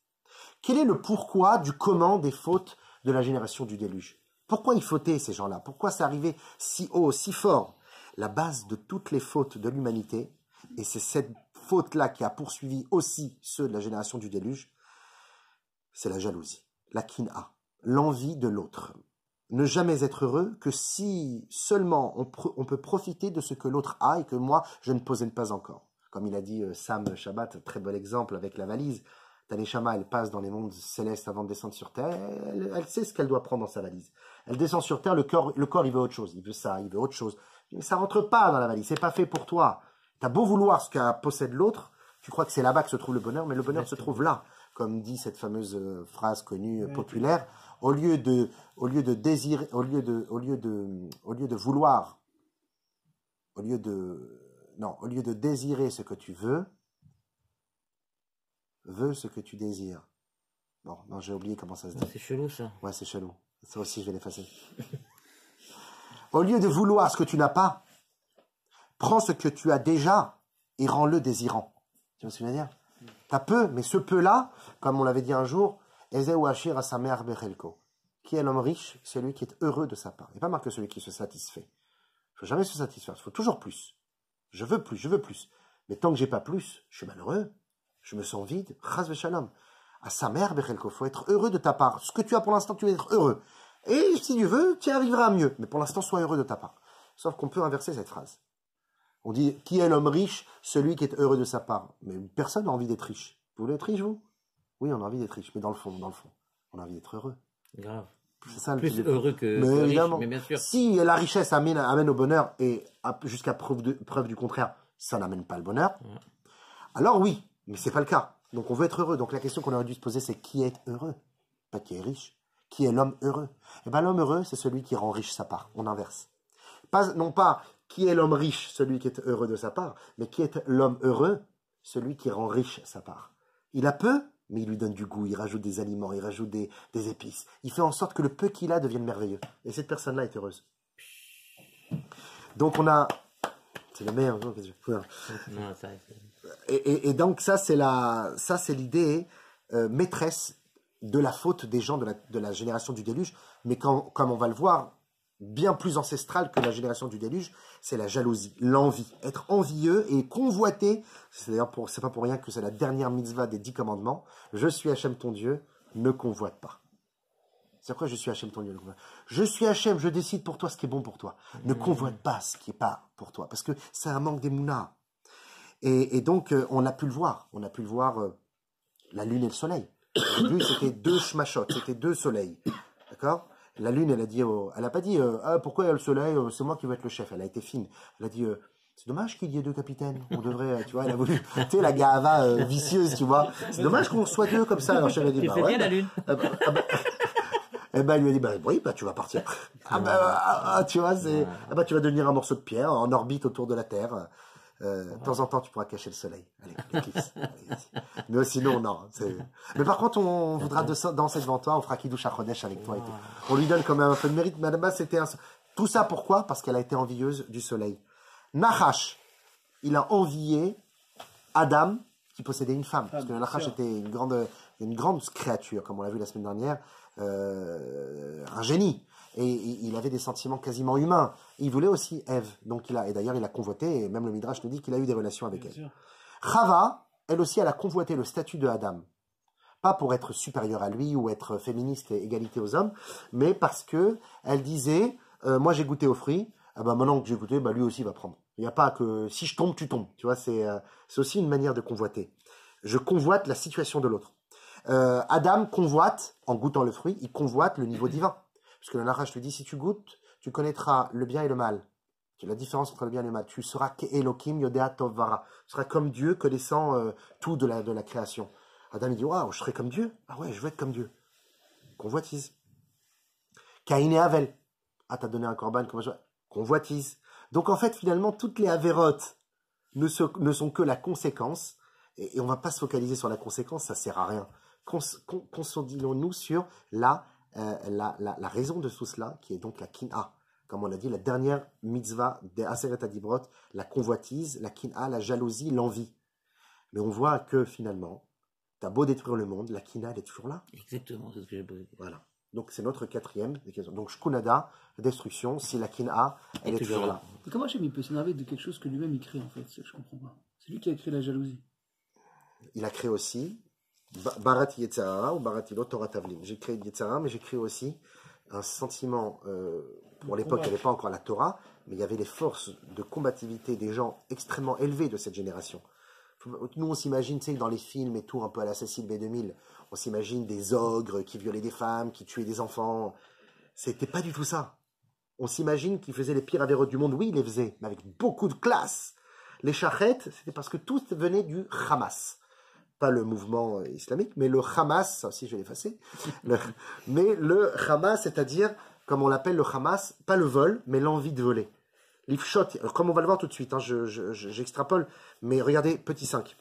Quel est le pourquoi du comment des fautes de la génération du déluge? Pourquoi ils fautaient ces gens-là? Pourquoi c'est arrivé si haut, si fort? La base de toutes les fautes de l'humanité, et c'est cette faute-là qui a poursuivi aussi ceux de la génération du déluge, c'est la jalousie, la kin'a, l'envie de l'autre. Ne jamais être heureux que si seulement on peut profiter de ce que l'autre a et que moi, je ne possède pas encore. Comme il a dit Sam Shabbat, très bon exemple avec la valise. Taneshama, elle passe dans les mondes célestes avant de descendre sur Terre. Elle sait ce qu'elle doit prendre dans sa valise. Elle descend sur Terre, le corps, il veut autre chose. Il veut ça, il veut autre chose. Mais ça rentre pas dans la valise, c'est pas fait pour toi. T'as beau vouloir ce qu'a possède l'autre, tu crois que c'est là-bas que se trouve le bonheur, mais le bonheur se trouve là. Comme dit cette fameuse phrase connue, populaire, au lieu de désirer ce que tu veux ce que tu désires. Bon, non, j'ai oublié comment ça se dit. C'est chelou ça. Ouais, c'est chelou. Ça aussi, je vais l'effacer. Au lieu de vouloir ce que tu n'as pas, prends ce que tu as déjà et rends-le désirant. Tu vois ce que je veux dire? T'as peu, mais ce peu-là, comme on l'avait dit un jour, Ezeu Ashir à sa mère Bechelko. Qui est l'homme riche? Celui qui est heureux de sa part. Et pas marqué celui qui se satisfait. Il ne faut jamais se satisfaire. Il faut toujours plus. Je veux plus, je veux plus. Mais tant que j'ai pas plus, je suis malheureux. Je me sens vide. Chas v'shalom. À sa mère Bechelko, il faut être heureux de ta part. Ce que tu as pour l'instant, tu vas être heureux. Et si tu veux, tu arriveras à mieux. Mais pour l'instant, sois heureux de ta part. Sauf qu'on peut inverser cette phrase. On dit, qui est l'homme riche? Celui qui est heureux de sa part. Mais personne n'a envie d'être riche. Vous voulez être riche, vous? Oui, on a envie d'être riche. Mais dans le fond, on a envie d'être heureux. Grave. C'est ça, Plus heureux que mais riche, évidemment. mais bien sûr. Si la richesse amène au bonheur, et jusqu'à preuve du contraire, ça n'amène pas le bonheur, alors oui, mais c'est pas le cas. Donc on veut être heureux. Donc la question qu'on aurait dû se poser, c'est qui est heureux? Pas qui est riche. Qui est l'homme heureux? Eh bien l'homme heureux, c'est celui qui rend riche sa part. On inverse. Non pas qui est l'homme riche, celui qui est heureux de sa part, mais qui est l'homme heureux, celui qui rend riche sa part. Il a peu, mais il lui donne du goût, il rajoute des aliments, il rajoute des épices. Il fait en sorte que le peu qu'il a devienne merveilleux. Et cette personne-là est heureuse. Donc on a... C'est le meilleur. Non, et donc ça, c'est l'idée maîtresse de la faute des gens de la génération du déluge. Mais comme on va le voir bien plus ancestrale que la génération du déluge, c'est la jalousie, l'envie. Être envieux et convoiter, c'est pas pour rien que c'est la dernière mitzvah des 10 commandements. Je suis Hachem ton Dieu, ne convoite pas. C'est pourquoi je suis Hachem ton Dieu. Je suis Hachem, je décide pour toi ce qui est bon pour toi. Ne convoite pas ce qui n'est pas pour toi, parce que c'est un manque d'émouna. Et donc, on a pu le voir. On a pu le voir, la lune et le soleil. Au début, c'était 2 shmashot, c'était 2 soleils. D'accord? La lune, elle a pas dit, ah, pourquoi il y a le soleil, c'est moi qui vais être le chef. Elle a été fine. Elle a dit, c'est dommage qu'il y ait 2 capitaines. On devrait, tu vois, elle a voulu, tu sais, la gava vicieuse, tu vois. C'est dommage qu'on soit 2 comme ça. Alors, je lui ai dit, bah ouais. La lune. Et ben, il lui a dit, bah oui, bah tu vas partir. Tu vois, tu vas devenir un morceau de pierre en orbite autour de la Terre. De temps en temps, tu pourras cacher le soleil. Allez, éclipse. Mais sinon, non. Mais par contre, on voudra danser devant toi, on fera Kiddush HaChodesh avec toi. On lui donne quand même un peu de mérite. Mais à la base, c'était tout ça pourquoi? Parce qu'elle a été envieuse du soleil. Nachash, il a envié Adam, qui possédait une femme. Parce que Nachash était une grande créature, comme on l'a vu la semaine dernière. Un génie. Et il avait des sentiments quasiment humains. Et il voulait aussi Ève. Donc et d'ailleurs, il a convoité, et même le Midrash nous dit qu'il a eu des relations avec elle. Chava, elle aussi, elle a convoité le statut de Adam. Pas pour être supérieure à lui ou être féministe et égalité aux hommes, mais parce que elle disait, moi j'ai goûté aux fruits, maintenant que j'ai goûté, lui aussi va prendre. Il n'y a pas que si je tombe, tu tombes. Tu vois, c'est aussi une manière de convoiter. Je convoite la situation de l'autre. Adam convoite, en goûtant le fruit, il convoite le niveau divin. Parce que le Nachash lui dit, si tu goûtes, tu connaîtras le bien et le mal. La différence entre le bien et le mal. Tu seras qu'Elohim Yodea Tov Vara. Tu seras comme Dieu, connaissant tout de la création. Adam il dit, waouh, je serai comme Dieu. Ah ouais, je veux être comme Dieu. Convoitise. Caïn et Havel. Ah, t'as donné un corban, convoitise. Donc en fait, finalement, toutes les avérotes ne sont que la conséquence. Et on ne va pas se focaliser sur la conséquence, ça ne sert à rien. Consolidons-nous sur la raison de tout cela, qui est donc la kin'a. Comme on l'a dit, la dernière mitzvah des Aseret Adibrot, la convoitise, la kin'a, la jalousie, l'envie. Mais on voit que finalement, tu as beau détruire le monde, la kin'a, elle est toujours là. Exactement, c'est ce que j'ai posé. Voilà. Donc c'est notre 4e. Donc shkunada, destruction, si la kin'a, elle est toujours là. Et comment Hachem il peut s'énerver de quelque chose que lui-même il crée en fait? C'est que je comprends pas. C'est lui qui a créé la jalousie. Il a créé aussi Barat Yetzara ou Barat Ilo Torah Tavlim. J'ai créé Yetzara, mais j'ai créé aussi un sentiment, pour l'époque, il n'y avait pas encore la Torah, mais il y avait les forces de combativité des gens extrêmement élevés de cette génération. Nous, on s'imagine, tu sais, dans les films et tout, un peu à la Cécile B2000, on s'imagine des ogres qui violaient des femmes, qui tuaient des enfants. C'était pas du tout ça. On s'imagine qu'ils faisaient les pires avérotes du monde. Oui, ils les faisaient, mais avec beaucoup de classe. Les charrettes, c'était parce que tout venait du Hamas. Pas le mouvement islamique, mais le Hamas, ça aussi je vais l'effacer, mais le Hamas, c'est-à-dire, comme on l'appelle le Hamas, pas le vol, mais l'envie de voler. L'ifshot, comme on va le voir tout de suite, j'extrapole, mais regardez, petit 5.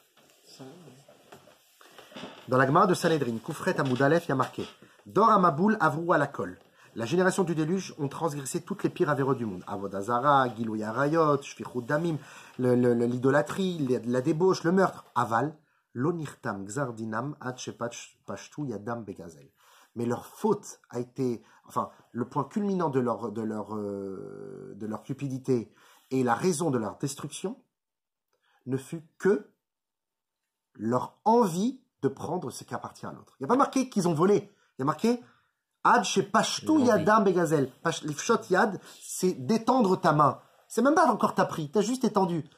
Dans la Gemara de Sanhedrin, Koufret Amoud Aleph, il y a marqué Dor Amaboul Avrou Alakol. La génération du déluge ont transgressé toutes les pires avérotes du monde. Avodazara, Gilou Yarayot, Shfichut Damim, l'idolâtrie, la débauche, le meurtre. Aval. L'onirtam xardinam pashtu yadam begazel. Mais leur faute a été, enfin, le point culminant de leur cupidité et la raison de leur destruction ne fut que leur envie de prendre ce qui appartient à l'autre. Il n'y a pas marqué qu'ils ont volé. Il y a marqué ad pashtu yadam begazel. Lifshot yad, c'est d'étendre ta main. C'est même pas encore t'as pris, t'as juste étendu.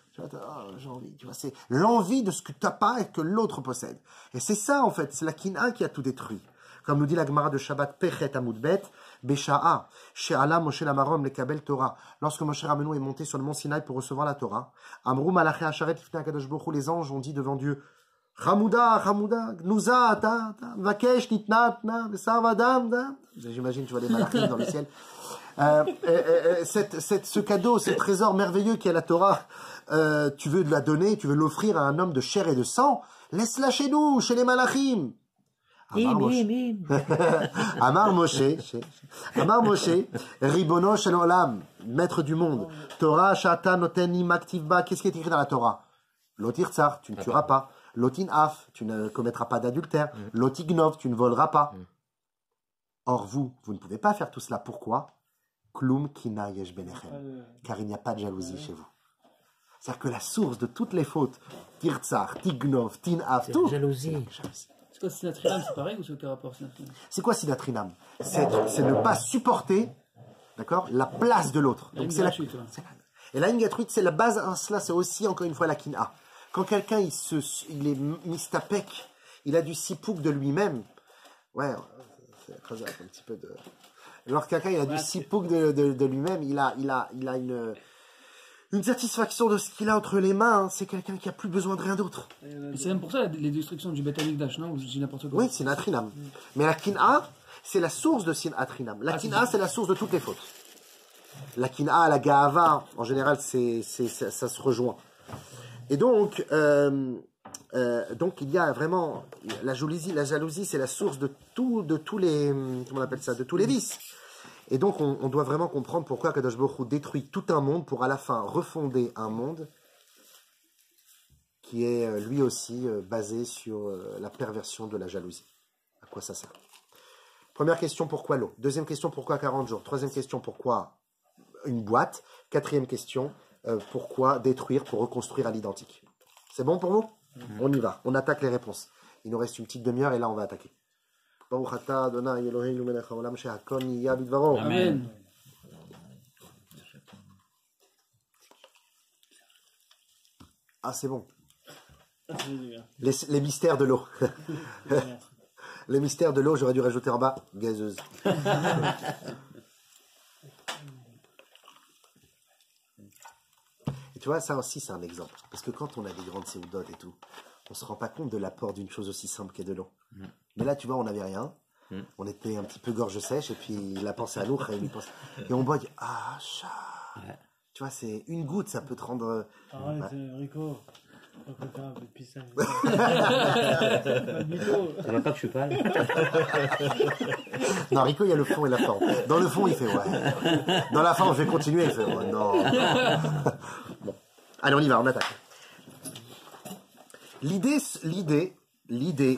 J'ai envie, tu vois, c'est l'envie de ce que tu n'as pas et que l'autre possède. Et c'est ça, en fait, c'est la kin'a qui a tout détruit. Comme nous dit la Gemara de Shabbat, Pechet Amoudbet, Besha'a, She'ala Moshe Lamarom Lekabel Torah. Lorsque Moshe Rabbeinu est monté sur le mont Sinaï pour recevoir la Torah, Amrou Malaché Asharet Ifnei HaKadosh Baruch Hu, les anges ont dit devant Dieu, Hamouda, Gnuza, Vakesh, Nitnatna, Vesavadam, j'imagine, tu vois les malachim dans le ciel. Ce cadeau, ce trésor merveilleux qui est la Torah, tu veux la donner, tu veux l'offrir à un homme de chair et de sang, laisse-la chez nous, chez les malachim. Amar Moshe, Ribono Shel Olam, maître du monde, Torah Shata Noteni Maktivba, qu'est-ce qui est écrit dans la Torah? Lotir tsar, tu ne tueras pas. Lotin af, tu ne commettras pas d'adultère. Lotignov, tu ne voleras pas. Or vous ne pouvez pas faire tout cela. Pourquoi? Klum kina yesh benechem. Car il n'y a pas de jalousie chez vous. C'est-à-dire que la source de toutes les fautes, tirtsar, tignov, tinaf, tout. Jalousie. C'est quoi, sinatrinam, c'est pareil ou c'est aucun rapport sinatrinam? C'est quoi sinatrinam? C'est ne pas supporter, d'accord, la place de l'autre. Donc c'est la. Et la ligne gratuite, c'est la base à cela, c'est aussi encore une fois la kina. Quand quelqu'un il est mistapek, il a du sipouk de lui-même. Ouais, c'est un petit peu de. Alors quelqu'un il a du sipouk de lui-même, il a une satisfaction de ce qu'il a entre les mains. Hein. C'est quelqu'un qui a plus besoin de rien d'autre. C'est même pour ça les destructions du Beth Amikdash, non? Ou je dis n'importe quoi. Oui, c'est natrinam. Mais la kina, c'est la source de sinatrinam. La kina, c'est la source de toutes les fautes. La kina, la gaava, en général, ça se rejoint. Et donc, il y a vraiment la jalousie, c'est la source de tous les, comment on appelle ça, de tous les vices. Et donc, on doit vraiment comprendre pourquoi Kadosh Baruch Hu détruit tout un monde pour à la fin refonder un monde qui est lui aussi basé sur la perversion de la jalousie. À quoi ça sert? Première question, pourquoi l'eau? Deuxième question, pourquoi 40 jours? Troisième question, pourquoi une boîte? Quatrième question, pourquoi détruire pour reconstruire à l'identique? C'est bon pour vous? On y va, on attaque les réponses. Il nous reste une petite demi-heure et là on va attaquer. Amen. Ah, c'est bon. Les mystères de l'eau. Les mystères de l'eau, j'aurais dû rajouter en bas, gazeuse. Et tu vois, ça aussi, c'est un exemple. Parce que quand on a des grandes séoudotes et tout, on ne se rend pas compte de l'apport d'une chose aussi simple qu'est de l'eau. Mais là, tu vois, on n'avait rien. On était un petit peu gorge sèche, et puis il a pensé à l'eau, et on boit, ah, chat. Ouais. Tu vois, c'est une goutte, ça peut te rendre. Arrête, Rico. On peut faire un peu de piscine. Ça va pas que je suis pas là. Non, Rico, il y a le fond et la forme. Dans le fond, il fait ouais. Dans la forme, je vais continuer, il fait ouais, non. Bon. Allez, on y va, on attaque. L'idée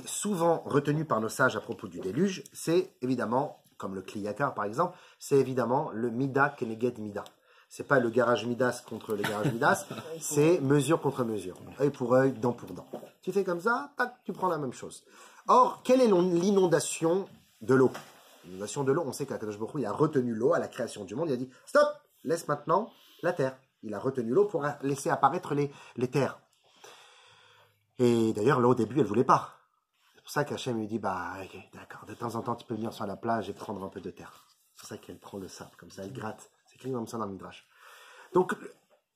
souvent retenue par nos sages à propos du déluge, c'est évidemment, comme le Kliyakar par exemple, c'est évidemment le Mida Keneged Mida. C'est pas le garage Midas contre le garage Midas, c'est mesure contre mesure, œil pour œil, dent pour dent. Tu fais comme ça, tac, tu prends la même chose. Or, quelle est l'inondation de l'eau? L'inondation de l'eau, on sait qu'Akadosh Baruch Hu, il a retenu l'eau à la création du monde, il a dit stop, laisse maintenant la terre. Il a retenu l'eau pour laisser apparaître les terres. Et d'ailleurs, l'eau au début, elle voulait pas. C'est pour ça qu'Hachem lui dit, bah, okay, d'accord, de temps en temps, tu peux venir sur la plage et prendre un peu de terre. C'est pour ça qu'elle prend le sable, comme ça, elle gratte. C'est écrit comme ça dans le Midrash. Donc,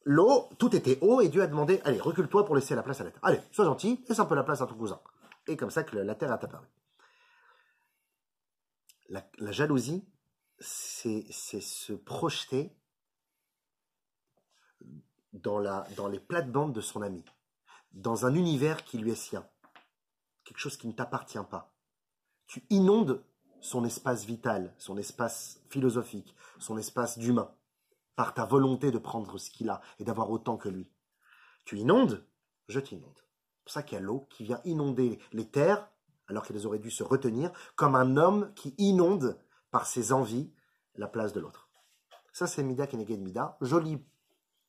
l'eau, tout était eau, et Dieu a demandé, allez, recule-toi pour laisser la place à la terre. Allez, sois gentil, laisse un peu la place à ton cousin. Et comme ça que la terre a apparu. La jalousie, c'est se projeter dans les plates-bandes de son ami, dans un univers qui lui est sien, quelque chose qui ne t'appartient pas. Tu inondes son espace vital, son espace philosophique, son espace d'humain, par ta volonté de prendre ce qu'il a et d'avoir autant que lui. Tu inondes, je t'inonde. C'est pour ça qu'il y a l'eau qui vient inonder les terres, alors qu'elles auraient dû se retenir, comme un homme qui inonde par ses envies la place de l'autre. Ça, c'est Mida Keneged Mida, joli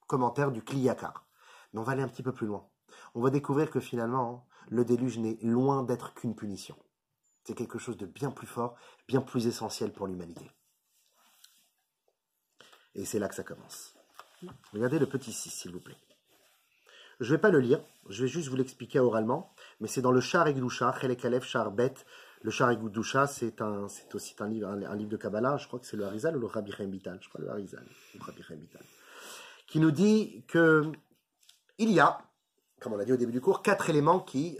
commentaire du Kliyakar. Mais on va aller un petit peu plus loin. On va découvrir que finalement, le déluge n'est loin d'être qu'une punition. C'est quelque chose de bien plus fort, bien plus essentiel pour l'humanité. Et c'est là que ça commence. Regardez le petit 6, s'il vous plaît. Je ne vais pas le lire, je vais juste vous l'expliquer oralement, mais c'est dans le Shar Egdusha, Chelek Aleph, Shar Bet. Le Shar Egdusha, c'est aussi un livre de Kabbalah, je crois que c'est le Harizal ou le Rabbi Chaim Vital, je crois le Harizal, le Rabbi Chaim Vital, qui nous dit que il y a, comme on l'a dit au début du cours, 4 éléments qui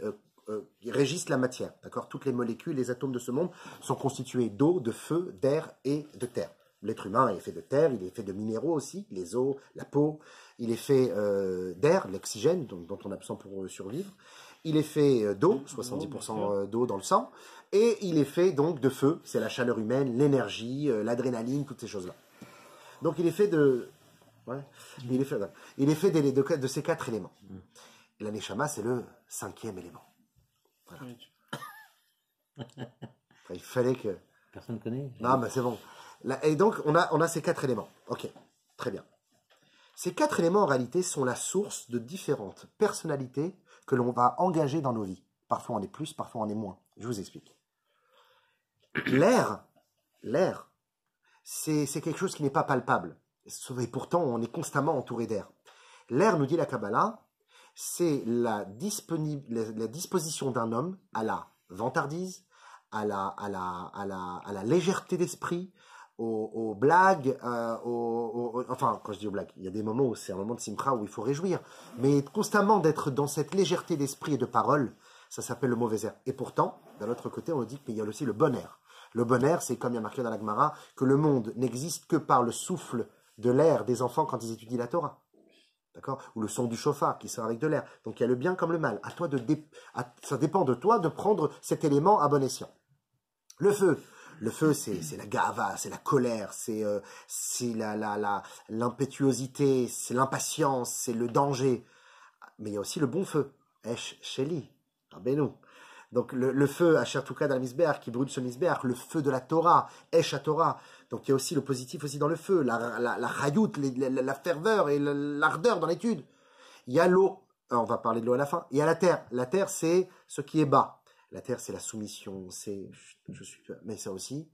régissent la matière. D'accord ? Toutes les molécules, les atomes de ce monde sont constitués d'eau, de feu, d'air et de terre. L'être humain est fait de terre, il est fait de minéraux aussi, les os, la peau. Il est fait d'air, l'oxygène dont on a besoin pour survivre. Il est fait d'eau, 70% d'eau dans le sang. Et il est fait donc de feu, c'est la chaleur humaine, l'énergie, l'adrénaline, toutes ces choses-là. Donc il est fait de... Ouais, il est fait de ces 4 éléments. Et la Neshama, c'est le 5e élément. Voilà. Enfin, il fallait que... Personne ne connaît. Non, mais c'est bon. Et donc, on a ces 4 éléments. Ok, très bien. Ces 4 éléments, en réalité, sont la source de différentes personnalités que l'on va engager dans nos vies. Parfois, on est plus, parfois, on est moins. Je vous explique. L'air, c'est quelque chose qui n'est pas palpable. Et pourtant, on est constamment entouré d'air. L'air, nous dit la Kabbalah, c'est la disposition d'un homme à la vantardise, à la légèreté d'esprit, aux blagues, enfin, quand je dis aux blagues, il y a des moments où c'est un moment de simcha où il faut réjouir, mais constamment d'être dans cette légèreté d'esprit et de parole, ça s'appelle le mauvais air. Et pourtant, d'un autre côté, on nous dit qu'il y a aussi le bon air. Le bon air, c'est comme il y a marqué dans la Gemara, que le monde n'existe que par le souffle de l'air des enfants quand ils étudient la Torah. D'accord? Ou le son du chauffard qui sort avec de l'air. Donc il y a le bien comme le mal. Ça dépend de toi de prendre cet élément à bon escient. Le feu, c'est la gava, c'est la colère, c'est l'impétuosité, c'est l'impatience, c'est le danger. Mais il y a aussi le bon feu. Esh Sheli, Rabbeinu. Donc le feu, Asher Tukad al Misbeach, qui brûle ce Misbeach, le feu de la Torah, Esh Torah. Donc il y a aussi le positif aussi dans le feu, la chayout, la ferveur et l'ardeur dans l'étude. Il y a l'eau, on va parler de l'eau à la fin. Il y a la terre. La terre, c'est ce qui est bas. La terre, c'est la soumission, mais ça aussi,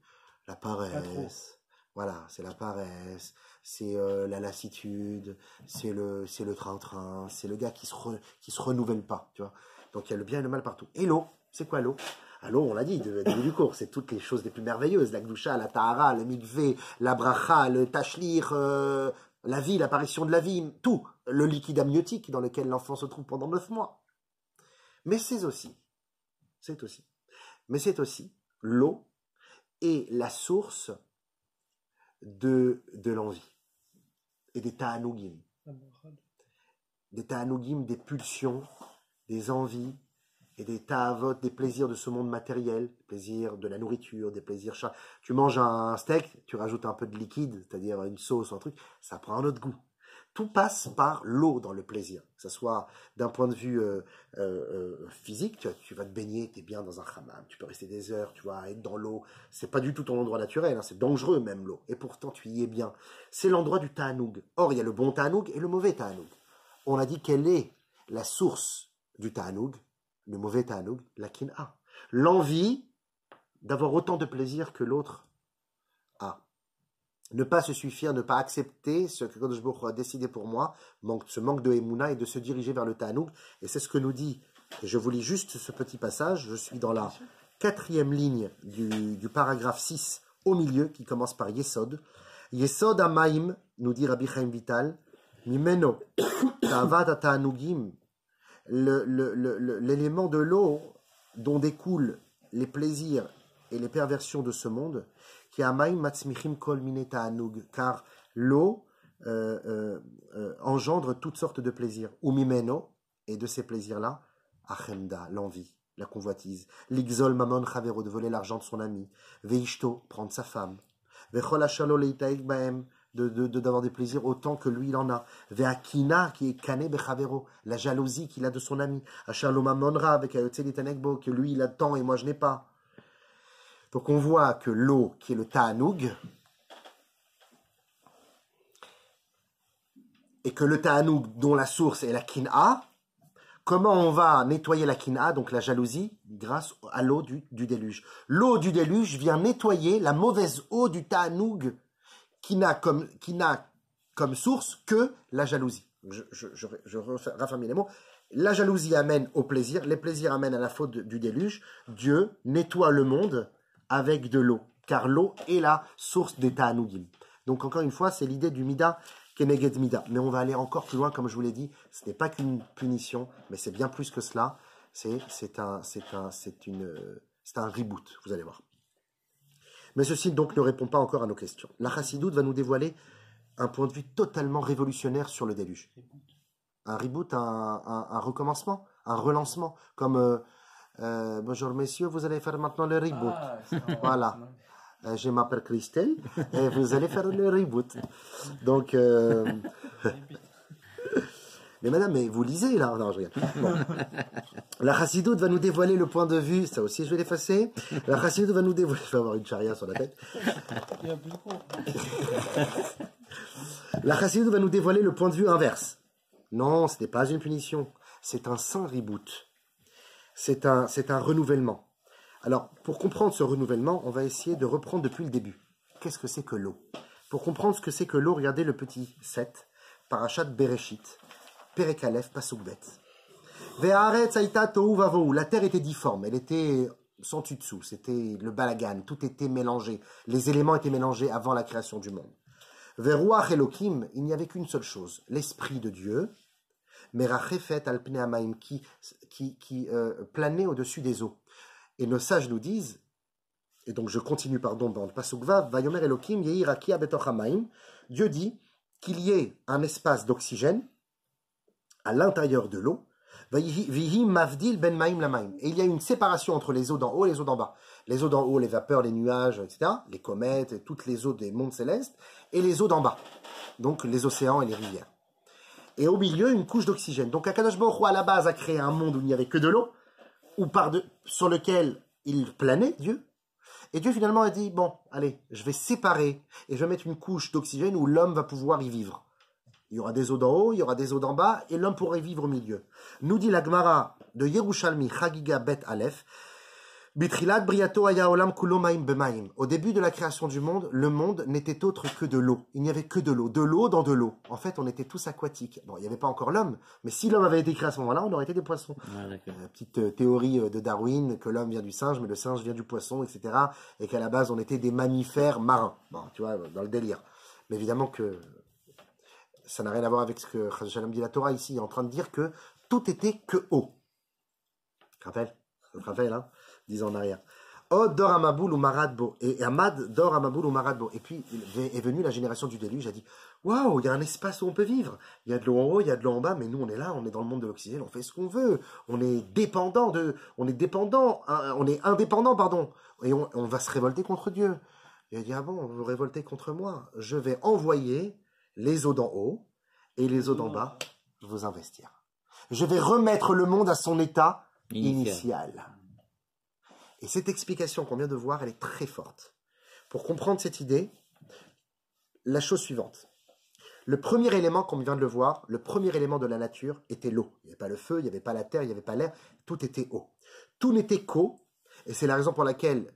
la paresse. Voilà, c'est la paresse, c'est la lassitude, c'est le train-train, c'est le gars qui se renouvelle pas, tu vois. Donc il y a le bien et le mal partout. Et l'eau, c'est quoi l'eau? L'eau, on l'a dit, début du cours, c'est toutes les choses les plus merveilleuses, la gdusha, la tahara, le mikvé, la bracha, le tashlir, la vie, l'apparition de la vie, tout, le liquide amniotique dans lequel l'enfant se trouve pendant 9 mois. Mais c'est aussi l'eau est la source de l'envie et des ta'anugim. Des ta'anugim, des pulsions, des envies et des ta'avot, des plaisirs de ce monde matériel, des plaisirs de la nourriture, des plaisirs... Tu manges un steak, tu rajoutes un peu de liquide, c'est-à-dire une sauce ou un truc, ça prend un autre goût. Tout passe par l'eau dans le plaisir, que ce soit d'un point de vue physique, tu vas te baigner, tu es bien dans un hammam, tu peux rester des heures, tu vas être dans l'eau, c'est pas du tout ton endroit naturel, hein, c'est dangereux même l'eau, et pourtant tu y es bien. C'est l'endroit du ta'anoug. Or, il y a le bon ta'anoug et le mauvais ta'anoug. On a dit quelle est la source du ta'anoug, le mauvais ta'anoug, la kin'a. L'envie d'avoir autant de plaisir que l'autre a. Ne pas se suffire, ne pas accepter ce que Kadosh Baruch Hu a décidé pour moi, ce manque de Emouna et de se diriger vers le Ta'anoug. Et c'est ce que nous dit, et je vous lis juste ce petit passage, je suis dans la 4e ligne du paragraphe 6 au milieu, qui commence par Yesod. Yesod Amaim, nous dit Rabbi Chaim Vital, Mimeno, Ta'avat Ta'anugim, l'élément de l'eau dont découlent les plaisirs et les perversions de ce monde, car l'eau engendre toutes sortes de plaisirs. Umimeno, et de ces plaisirs-là, achemda, l'envie, la convoitise. L'ixol mamon chavero, de voler l'argent de son ami. Veishto, prendre sa femme. Vechol ashalo leitaik baem, d'avoir des plaisirs autant que lui il en a. Veakina, qui est kané bechavero, la jalousie qu'il a de son ami. Ashalo mamon ra, avec ayotse litanekbo, que lui il a tant et moi je n'ai pas. Donc on voit que l'eau, qui est le ta'anoug, et que le ta'anoug dont la source est la kin'a, comment on va nettoyer la kin'a, donc la jalousie, grâce à l'eau du déluge. L'eau du déluge vient nettoyer la mauvaise eau du ta'anoug qui n'a comme source que la jalousie. Je raffermis les mots. La jalousie amène au plaisir, les plaisirs amènent à la faute du déluge. Dieu nettoie le monde avec de l'eau, car l'eau est la source des ta'anougim. Donc encore une fois, c'est l'idée du mida keneged mida. Mais on va aller encore plus loin, comme je vous l'ai dit, ce n'est pas qu'une punition, mais c'est bien plus que cela. C'est un reboot, vous allez voir. Mais ceci donc ne répond pas encore à nos questions. La chassidoute va nous dévoiler un point de vue totalement révolutionnaire sur le déluge. Un reboot, un recommencement, un relancement, comme... bonjour messieurs, vous allez faire maintenant le reboot. Voilà. Je m'appelle Christelle et vous allez faire le reboot. Donc, mais madame, mais vous lisez là? Non, je regarde. Bon. La chassidoute va nous dévoiler le point de vue, ça aussi je vais l'effacer. La chassidoute va nous dévoiler, je vais avoir une charia sur la tête. Il y a beaucoup. La chassidoute va nous dévoiler le point de vue inverse. Non, ce n'est pas une punition, c'est un saint reboot. C'est un renouvellement. Alors, pour comprendre ce renouvellement, on va essayer de reprendre depuis le début. Qu'est-ce que c'est que l'eau? Pour comprendre ce que c'est que l'eau, regardez le petit 7, Parashat Bereshit, Perek Aleph, Pasuk Bet. Ve'aretz haïta tohu vavohu. La terre était difforme, elle était sans dessus, c'était le balagan, tout était mélangé, les éléments étaient mélangés avant la création du monde. Ve'ruach Elokim, il n'y avait qu'une seule chose, l'esprit de Dieu, merachefet al pnei hamayim, qui planait au-dessus des eaux. Et nos sages nous disent, et donc je continue pardon dans le pasuk vav, vayomer Elokim yehi rakia betoch hamayim, Dieu dit qu'il y ait un espace d'oxygène à l'intérieur de l'eau. Vihi mavdil ben maim la maim. Et il y a une séparation entre les eaux d'en haut et les eaux d'en bas. Les eaux d'en haut, les vapeurs, les nuages, etc., les comètes, et toutes les eaux des mondes célestes, et les eaux d'en bas, donc les océans et les rivières. Et au milieu, une couche d'oxygène. Donc Akadosh Baruch Hu, à la base, a créé un monde où il n'y avait que de l'eau, sur lequel il planait, Dieu. Et Dieu finalement a dit, bon, allez, je vais séparer, et je vais mettre une couche d'oxygène où l'homme va pouvoir y vivre. Il y aura des eaux d'en haut, il y aura des eaux d'en bas, et l'homme pourrait vivre au milieu. Nous dit la Gemara de Yerushalmi, Chagiga Bet Aleph, Bitrilat Briato Aya Olam Kulo Maim Bemaim. Au début de la création du monde, le monde n'était autre que de l'eau. Il n'y avait que de l'eau dans de l'eau. En fait, on était tous aquatiques. Bon, il n'y avait pas encore l'homme, mais si l'homme avait été créé à ce moment-là, on aurait été des poissons. Petite théorie de Darwin, que l'homme vient du singe, mais le singe vient du poisson, etc. Et qu'à la base, on était des mammifères marins. Bon, tu vois, dans le délire. Mais évidemment que ça n'a rien à voir avec ce que Chaz Shalom dit la Torah ici. Il est en train de dire que tout était que eau. Tu te rappelles, hein, 10 ans en arrière. Od dor amaboul ou maradbo. Et Amad dor amaboul ou maradbo. Et puis est venue la génération du déluge, a dit waouh, il y a un espace où on peut vivre. Il y a de l'eau en haut, il y a de l'eau en bas, mais nous on est là, on est dans le monde de l'oxygène, on fait ce qu'on veut. On est indépendant, pardon. Et on va se révolter contre Dieu. Il a dit ah bon, vous vous révoltez contre moi. Je vais envoyer les eaux d'en haut et les eaux d'en bas vous investir. Je vais remettre le monde à son état initial. Et cette explication qu'on vient de voir, elle est très forte. Pour comprendre cette idée, la chose suivante. Le premier élément, comme on vient de le voir, le premier élément de la nature était l'eau. Il n'y avait pas le feu, il n'y avait pas la terre, il n'y avait pas l'air, tout était eau. Tout n'était qu'eau, et c'est la raison pour laquelle,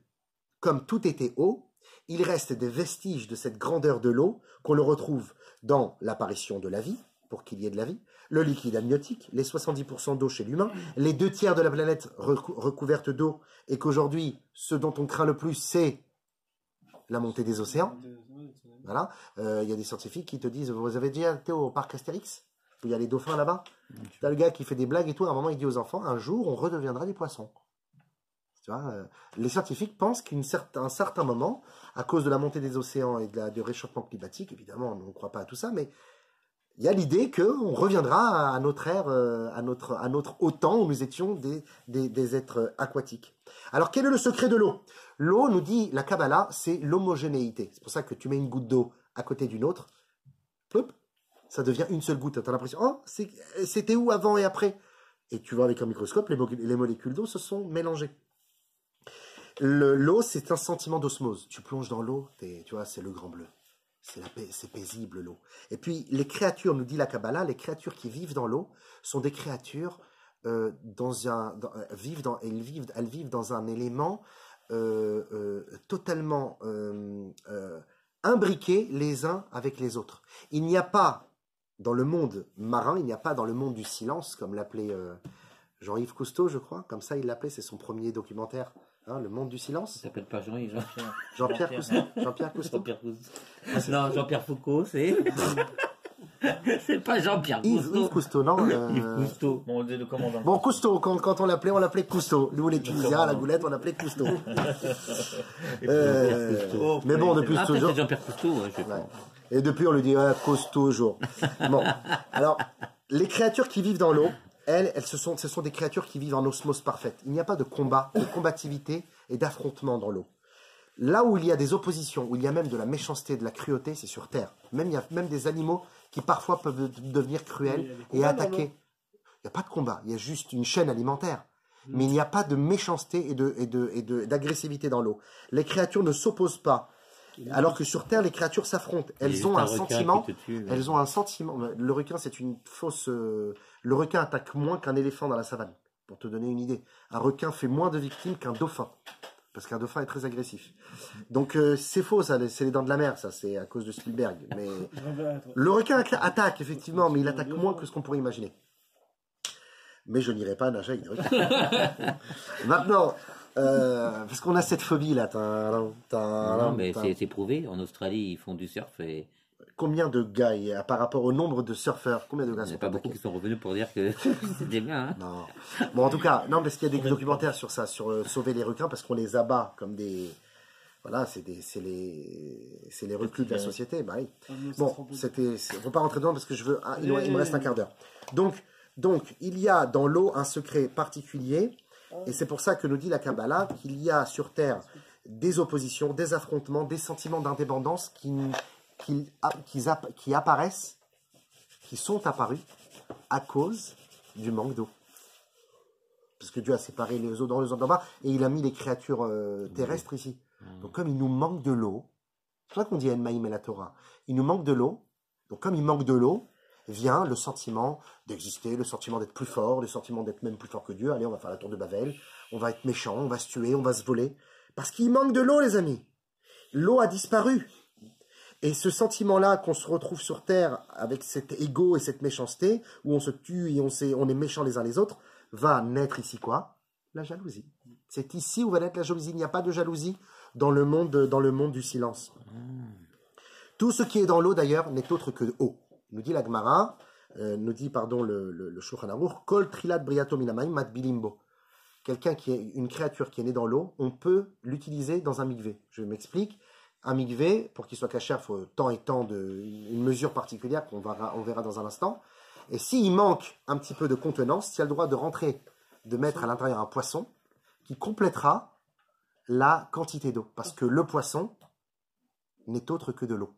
comme tout était eau, il reste des vestiges de cette grandeur de l'eau qu'on le retrouve dans l'apparition de la vie, pour qu'il y ait de la vie, le liquide amniotique, les 70% d'eau chez l'humain, les 2/3 de la planète recouverte d'eau, et qu'aujourd'hui, ce dont on craint le plus, c'est la montée des océans. Voilà. Il y a des scientifiques qui te disent, vous avez déjà été au parc Astérix, où il y a les dauphins là-bas? Tu as le gars qui fait des blagues et tout, à un moment il dit aux enfants, un jour on redeviendra des poissons. Tu vois, les scientifiques pensent qu'à un certain moment, à cause de la montée des océans et du réchauffement climatique, évidemment on ne croit pas à tout ça, mais il y a l'idée qu'on reviendra à notre ère, à notre haut temps où nous étions des êtres aquatiques. Alors quel est le secret de l'eau? L'eau, nous dit la Kabbalah, c'est l'homogénéité. C'est pour ça que tu mets une goutte d'eau à côté d'une autre, hop, ça devient une seule goutte. Tu as l'impression, oh, c'était où avant et après? Et tu vois avec un microscope, les molécules d'eau se sont mélangées. L'eau, c'est un sentiment d'osmose. Tu plonges dans l'eau, tu vois, c'est le grand bleu. C'est paisible l'eau. Et puis les créatures, nous dit la Kabbalah, les créatures qui vivent dans l'eau sont des créatures elles vivent dans un élément totalement imbriqués les uns avec les autres. Il n'y a pas dans le monde marin, il n'y a pas dans le monde du silence, comme l'appelait Jean-Yves Cousteau, je crois, comme ça il l'appelait, c'est son premier documentaire. Hein, le monde du silence. Il s'appelle pas Jean-Yves. Jean-Pierre Cousteau. Jean-Pierre Cousteau. Non, Jean-Pierre Foucault, c'est. C'est pas Jean-Pierre Cousteau. Yves Cousteau, non Yves Cousteau. Bon, le commandant. Bon, Cousteau, quand on l'appelait Cousteau. Nous, les Tunisiens, à la goulette, on l'appelait Cousteau. Mais bon, depuis toujours. C'est Jean-Pierre Cousteau, je sais pas. Et depuis, on lui dit Cousteau jour. Bon, alors, les créatures qui vivent dans l'eau, ce sont des créatures qui vivent en osmose parfaite. Il n'y a pas de combat, de combativité et d'affrontement dans l'eau. Là où il y a des oppositions, où il y a même de la méchanceté, de la cruauté, c'est sur Terre. Il y a même des animaux qui parfois peuvent devenir cruels et attaquer. Il n'y a pas de combat, il y a juste une chaîne alimentaire. mais il n'y a pas de méchanceté et d'agressivité dans l'eau. Les créatures ne s'opposent pas. Alors que sur Terre, les créatures s'affrontent. Elles ont un sentiment. Elles ont un sentiment. Le requin, c'est une fausse. Le requin attaque moins qu'un éléphant dans la savane. Pour te donner une idée, un requin fait moins de victimes qu'un dauphin, parce qu'un dauphin est très agressif. Donc c'est faux, ça. C'est les Dents de la Mer, ça. C'est à cause de Spielberg. Mais le requin attaque effectivement, mais il attaque moins que ce qu'on pourrait imaginer. Mais je n'irai pas nager avec des requins. Maintenant. Parce qu'on a cette phobie là. Non, mais c'est prouvé. En Australie, ils font du surf et. Combien de gars, par rapport au nombre de surfeurs, combien de gars Il n'y sont a pas beaucoup qui sont revenus pour dire que c'était bien. Hein. Non. Bon, en tout cas, non, parce qu'il y a des documentaires sur ça, sur sauver les requins, parce qu'on les abat comme des. Voilà, c'est les reclus de la société. Bah oui. Bon, on ne peut pas rentrer dedans parce que je veux. Il me reste un quart d'heure. Donc, il y a dans l'eau un secret particulier. Et c'est pour ça que nous dit la Kabbalah qu'il y a sur Terre des oppositions, des affrontements, des sentiments d'indépendance qui apparaissent, qui sont apparus à cause du manque d'eau. Parce que Dieu a séparé les eaux dans les eaux d'en bas et il a mis les créatures terrestres ici. Donc comme il nous manque de l'eau, c'est pour ça qu'on dit En-Maïm et la Torah, il nous manque de l'eau, donc comme il manque de l'eau, vient le sentiment d'exister, le sentiment d'être plus fort, le sentiment d'être même plus fort que Dieu. Allez, on va faire la tour de Babel, on va être méchant, on va se tuer, on va se voler. Parce qu'il manque de l'eau, les amis. L'eau a disparu. Et ce sentiment-là qu'on se retrouve sur Terre avec cet ego et cette méchanceté, où on se tue et on est méchants les uns les autres, va naître ici quoi? La jalousie. C'est ici où va naître la jalousie. Il n'y a pas de jalousie dans le monde du silence. Tout ce qui est dans l'eau, d'ailleurs, n'est autre que eau. Nous dit la Gemara, le Shulchan Aruch, Kol trilat briato minamayim mat bilimbo. Quelqu'un une créature qui est née dans l'eau, on peut l'utiliser dans un mikvé. Je m'explique. Un mikvé, pour qu'il soit cachère, il faut tant et tant une mesure particulière on verra dans un instant. Et s'il manque un petit peu de contenance, il a le droit de rentrer, de mettre à l'intérieur un poisson qui complétera la quantité d'eau. Parce que le poisson n'est autre que de l'eau.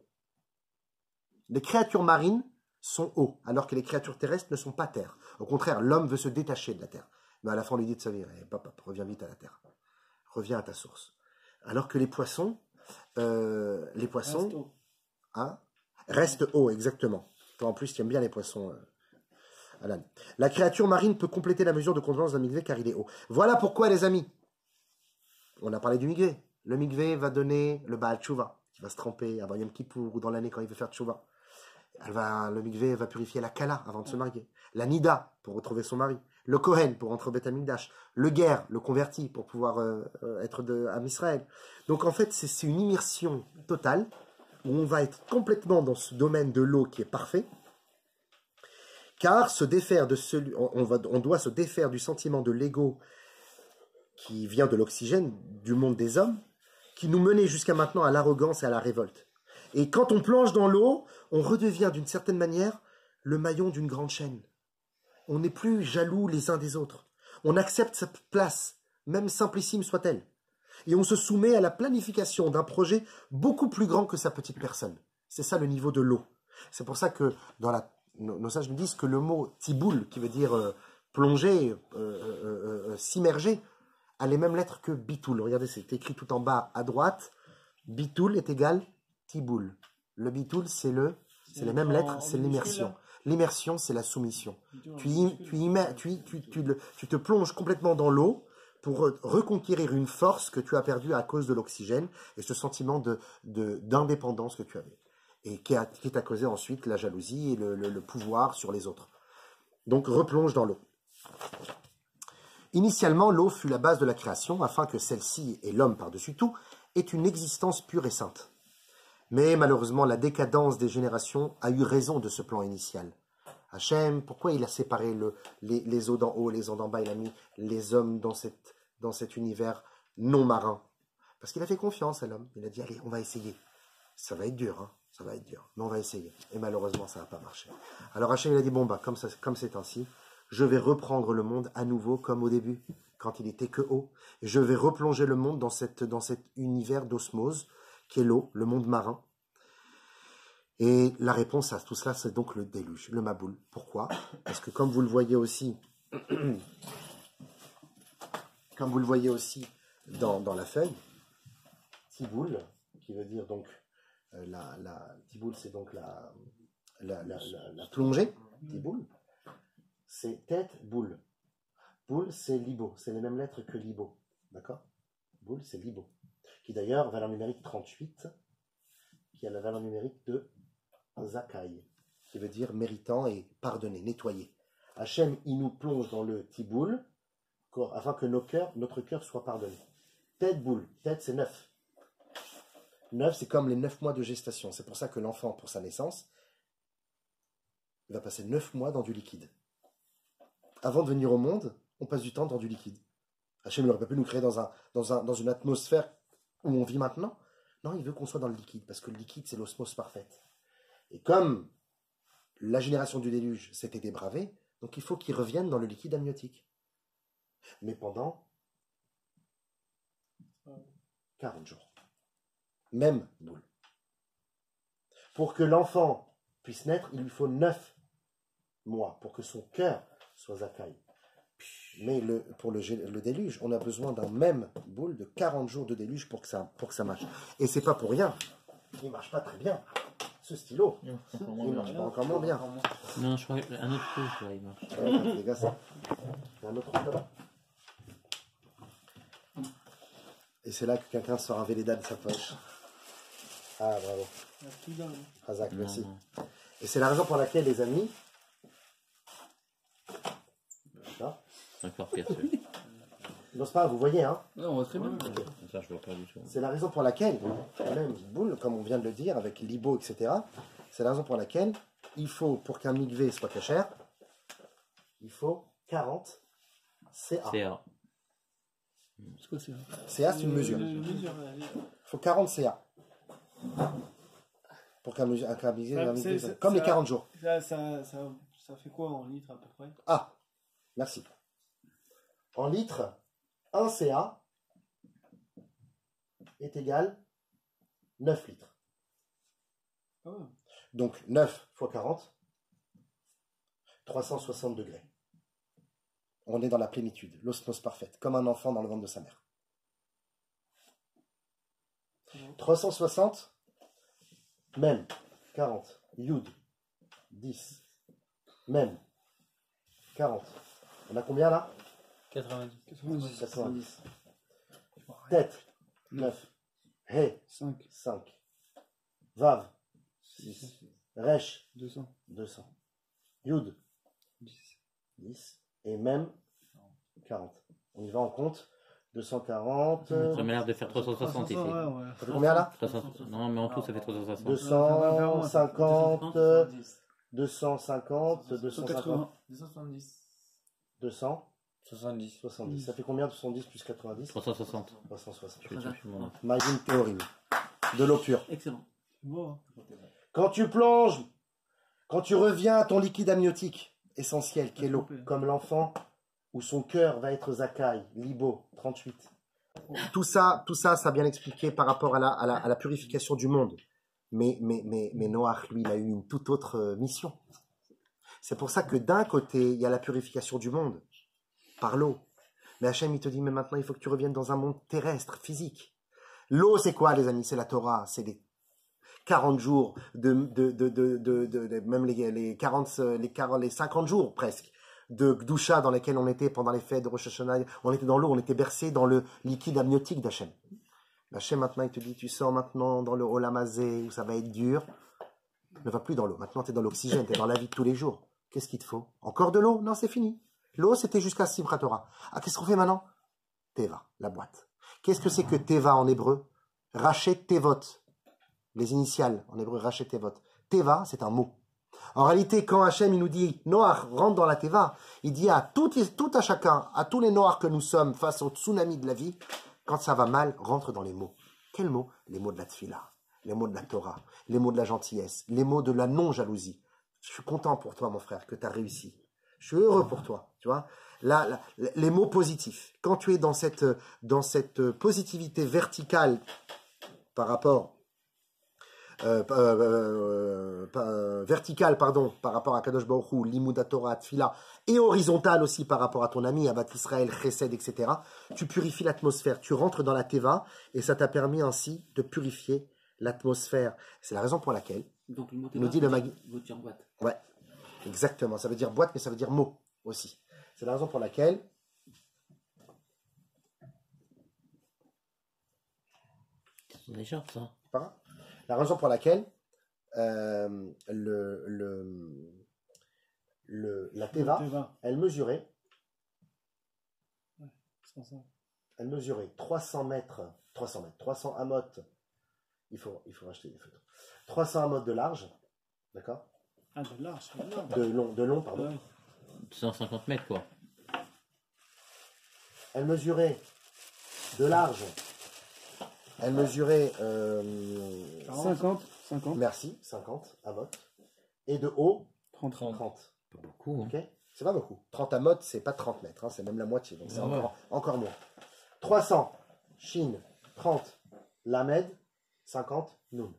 Les créatures marines sont eau, alors que les créatures terrestres ne sont pas terre. Au contraire, l'homme veut se détacher de la terre. Mais à la fin, on lui dit de sa vie, papa, reviens vite à la terre. Reviens à ta source. Alors que les poissons restent eau, exactement. Toi, en plus, tu aimes bien les poissons, Alan. La créature marine peut compléter la mesure de contenance d'un mikvé car il est eau. Voilà pourquoi, les amis, on a parlé du mikvé. Le mikvé va donner le Baal Tshuva, qui va se tremper avant Yom Kippour ou dans l'année quand il veut faire Tshuva. Le mikvé va purifier la Kala avant de se marier. La Nida pour retrouver son mari. Le Kohen pour rentrer au Beth Amikdash. Le Guerre, le converti pour pouvoir être à Israël. Donc en fait, c'est une immersion totale où on va être complètement dans ce domaine de l'eau qui est parfait. Car on doit se défaire du sentiment de l'ego qui vient de l'oxygène, du monde des hommes, qui nous menait jusqu'à maintenant à l'arrogance et à la révolte. Et quand on plonge dans l'eau, on redevient d'une certaine manière le maillon d'une grande chaîne. On n'est plus jaloux les uns des autres. On accepte sa place, même simplissime soit-elle. Et on se soumet à la planification d'un projet beaucoup plus grand que sa petite personne. C'est ça le niveau de l'eau. C'est pour ça que nos sages nous disent que le mot tiboul, qui veut dire plonger, s'immerger, a les mêmes lettres que bitoul. Regardez, c'est écrit tout en bas à droite. Bitoul est égal tiboul. Le bitoul, c'est les mêmes lettres, c'est l'immersion. L'immersion, c'est la soumission. Tu te plonges complètement dans l'eau pour reconquérir une force que tu as perdue à cause de l'oxygène et ce sentiment d'indépendance que tu avais. Et qui t'a causé ensuite la jalousie et le pouvoir sur les autres. Donc, replonge dans l'eau. Initialement, l'eau fut la base de la création, afin que celle-ci, et l'homme par-dessus tout, aient une existence pure et sainte. Mais malheureusement, la décadence des générations a eu raison de ce plan initial. Hachem, pourquoi il a séparé les eaux d'en haut, les eaux d'en bas, il a mis les hommes dans cet univers non marin? Parce qu'il a fait confiance à l'homme. Il a dit, allez, on va essayer. Ça va être dur, hein. Ça va être dur, mais on va essayer. Et malheureusement, ça n'a pas marché. Alors Hachem, il a dit, bon, comme c'est ainsi, je vais reprendre le monde à nouveau comme au début, quand il était que eau. Et je vais replonger le monde dans cet univers d'osmose, qui est l'eau, le monde marin. Et la réponse à tout cela, c'est donc le déluge, le Maboul. Pourquoi? Parce que comme vous le voyez aussi comme vous le voyez aussi dans la feuille, tiboul, qui veut dire donc, tiboul c'est donc la plongée, tiboul, c'est tête, boule. Boule, c'est libo, c'est les mêmes lettres que libo, d'accord? Boule, c'est libo, qui d'ailleurs, valeur numérique 38, qui a la valeur numérique de zakai, qui veut dire méritant et pardonné, nettoyé. Hachem, il nous plonge dans le tiboul, afin que notre cœur soit pardonné. Tête, boule, tête, c'est 9. 9, c'est comme les 9 mois de gestation. C'est pour ça que l'enfant, pour sa naissance, il va passer 9 mois dans du liquide. Avant de venir au monde, on passe du temps dans du liquide. Hachem n'aurait pas pu nous créer dans une atmosphère où on vit maintenant. Non, il veut qu'on soit dans le liquide, parce que le liquide, c'est l'osmose parfaite. Et comme la génération du déluge s'était dépravée, donc il faut qu'ils reviennent dans le liquide amniotique. Mais pendant 40 jours. Même boule. Pour que l'enfant puisse naître, il lui faut 9 mois pour que son cœur soit zakai. Mais pour le déluge, on a besoin d'un même boule de 40 jours de déluge pour que ça marche. Et c'est pas pour rien. Il marche pas très bien. Ce stylo, il marche pas encore moins bien. Non, je crois qu'un autre coup, il marche. Ouais, les gars, ça. Il y a un autre là. Et c'est là que quelqu'un sort un Véleda de sa poche. Ah, bravo. Razak, merci. Non. Et c'est la raison pour laquelle, les amis, là, C'est encore pire celui. non, c'est pas, vous voyez, hein. Ouais, on voit très bien. Ça, je vois pas du tout. C'est la raison pour laquelle, même boule, comme on vient de le dire, avec libo, etc., c'est la raison pour laquelle il faut, pour qu'un mikvé soit cachère, il faut 40 CA. CA. C'est quoi, c'est là? CA, c'est une mesure. Il faut 40 CA. Pour qu'un mikvé, comme les 40 jours. Ça fait quoi en litres à peu près? Ah, merci. En litres, 1 CA est égal 9 litres. Ah ouais. Donc 9 fois 40, 360 degrés. On est dans la plénitude, l'osmose parfaite, comme un enfant dans le ventre de sa mère. 360, même, 40, Yud, 10, même, 40. On a combien là? 90. 90. Tête, 9. He, 5, 5. Vav, 6. Resh, 200, 200. Yud, 10. Et même, 40. On y va en compte. 240. Ça m'a l'air de faire 360 ici. Ça fait combien là? 360. Non, mais en tout, ça fait 360. 250. 250. 180, 270. 200. 70. 70. Ça fait combien 70 plus 90? 360. 360. Je vais chercher mon autre. Magin Théorim. De l'eau pure. excellent. Bon. Quand tu plonges, quand tu reviens à ton liquide amniotique essentiel, qui est l'eau, comme l'enfant, où son cœur va être Zakai, Libo, 38. Tout ça, ça a bien expliqué par rapport à la purification du monde. Mais Noach, lui, il a eu une toute autre mission. C'est pour ça que d'un côté, il y a la purification du monde, par l'eau. Mais Hachem, il te dit, mais maintenant, il faut que tu reviennes dans un monde terrestre, physique. L'eau, c'est quoi, les amis? C'est la Torah, c'est les 40 jours, même les 50 jours presque, de Gdusha dans lesquels on était pendant les fêtes de Rosh Hashanah. On était dans l'eau, on était bercé dans le liquide amniotique d'Hachem. Hachem, maintenant, il te dit, tu sors maintenant dans le Olamazé, où ça va être dur. Ne va plus dans l'eau. Maintenant, tu es dans l'oxygène, tu es dans la vie de tous les jours. Qu'est-ce qu'il te faut? Encore de l'eau? Non, c'est fini. L'eau, c'était jusqu'à Simchat Torah. Ah, qu'est-ce qu'on fait maintenant? Teva, la boîte. Qu'est-ce que c'est que Teva en hébreu? Rachet Tevot. Les initiales, en hébreu, Rachet Tevot. Teva, c'est un mot. En réalité, quand Hachem, il nous dit, Noach, rentre dans la Teva, il dit à tout à chacun, à tous les Noirs que nous sommes face au tsunami de la vie, quand ça va mal, rentre dans les mots. Quels mots? Les mots de la Tfila, les mots de la Torah, les mots de la gentillesse, les mots de la non-jalousie. Je suis content pour toi, mon frère, que tu as réussi. Je suis heureux pour toi, tu vois. Là, les mots positifs. Quand tu es dans cette positivité verticale par rapport verticale, pardon, par rapport à Kadosh Baruch Hu, Limuda Torah, Tfila, et horizontale aussi par rapport à ton ami, Abat Israël, Chesed, etc., tu purifies l'atmosphère, tu rentres dans la Teva, et ça t'a permis ainsi de purifier l'atmosphère. C'est la raison pour laquelle, Donc le mot nous dit le Magui. veut dire boîte. Ouais, exactement, ça veut dire boîte, mais ça veut dire mot aussi. C'est la raison pour laquelle C'est son écharpe, ça. Pas. La raison pour laquelle la Teva, Teva. elle mesurait, C'est pour ça. elle mesurait 300 amot, il faut racheter des photos, 300 amot de large, d'accord, Ah, de large, c'est énorme. de long, pardon. Ouais. 150 mètres, quoi. Elle mesurait de large, elle mesurait 50. merci, 50 amot, et de haut, 30. 30. Pas beaucoup, hein. Ok, c'est pas beaucoup. 30 amot, c'est pas 30 mètres, hein, c'est même la moitié, donc c'est Ah ouais. encore moins. 300, Shin, 30, Lamed, 50, Nun.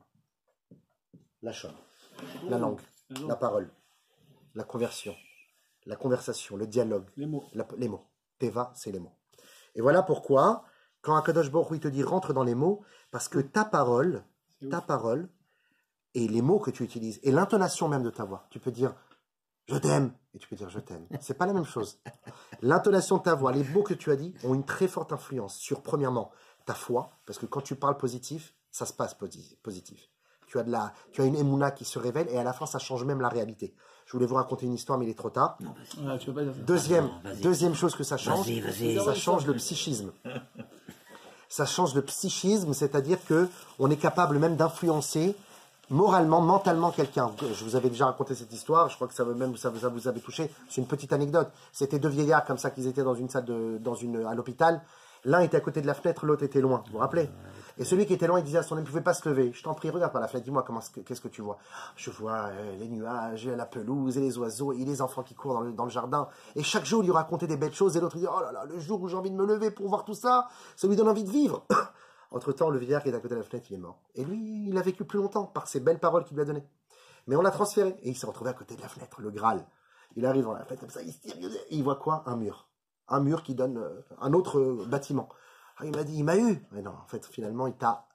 La Shon, la langue, Alors, la parole, la conversion, la conversation, le dialogue, les mots. les mots. Teva, c'est les mots. Et voilà pourquoi, quand Akadosh Baruch Hu, il te dit rentre dans les mots, parce que ta parole et les mots que tu utilises, et l'intonation même de ta voix, tu peux dire je t'aime, et tu peux dire je t'aime. C'est pas la même chose. L'intonation de ta voix, les mots que tu as dit ont une très forte influence sur, premièrement, ta foi, parce que quand tu parles positif, ça se passe positif. Tu as une émouna qui se révèle, et à la fin, ça change même la réalité. Je voulais vous raconter une histoire, mais il est trop tard. Ah, tu peux pas dire ça. Deuxième chose que ça change, Vas-y. ça change le psychisme. Ça change le psychisme, c'est-à-dire que on est capable même d'influencer moralement, mentalement quelqu'un. Je vous avais déjà raconté cette histoire, je crois que ça vous avait touché. C'est une petite anecdote. C'était deux vieillards comme ça qu'ils étaient dans une salle à l'hôpital. L'un était à côté de la fenêtre, l'autre était loin. Vous vous rappelez? Et celui qui était loin, il disait à son ami, il ne pouvait pas se lever. Je t'en prie, regarde par la fenêtre, dis-moi qu'est-ce que tu vois? Je vois les nuages, la pelouse et les oiseaux et les enfants qui courent dans le jardin. Et chaque jour, il lui racontait des belles choses et l'autre il dit, oh là là, le jour où j'ai envie de me lever pour voir tout ça, ça lui donne envie de vivre. Entre-temps, le vieillard qui est à côté de la fenêtre, il est mort. Et lui, il a vécu plus longtemps par ces belles paroles qu'il lui a données. Mais on l'a transféré et il s'est retrouvé à côté de la fenêtre, le Graal. Il arrive dans la fenêtre comme ça, il se tire, et il voit quoi? Un mur. Un mur qui donne un autre bâtiment. Ah, il m'a dit, il m'a eu. Mais non, en fait, finalement, il t'a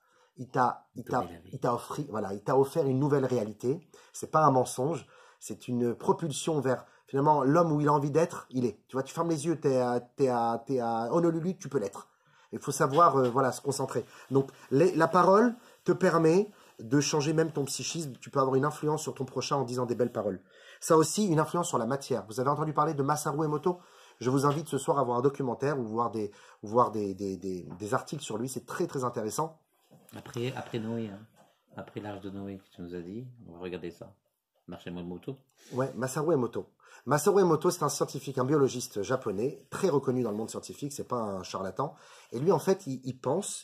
offert une nouvelle réalité. C'est pas un mensonge, c'est une propulsion vers, finalement, l'homme où il a envie d'être, il est. Tu vois, tu fermes les yeux, t'es à Honolulu, tu peux l'être. Il faut savoir, se concentrer. Donc, la parole te permet de changer même ton psychisme. Tu peux avoir une influence sur ton prochain en disant des belles paroles. Ça a aussi une influence sur la matière. Vous avez entendu parler de Masaru Emoto? Je vous invite ce soir à voir un documentaire ou voir des articles sur lui. C'est très, très intéressant. Après Noé, hein. Après l'âge de Noé, que tu nous as dit, on va regarder ça. Marché moto. Ouais, Masaru Emoto. Masaru Emoto, c'est un scientifique, un biologiste japonais, très reconnu dans le monde scientifique, c'est pas un charlatan. Et lui, en fait, il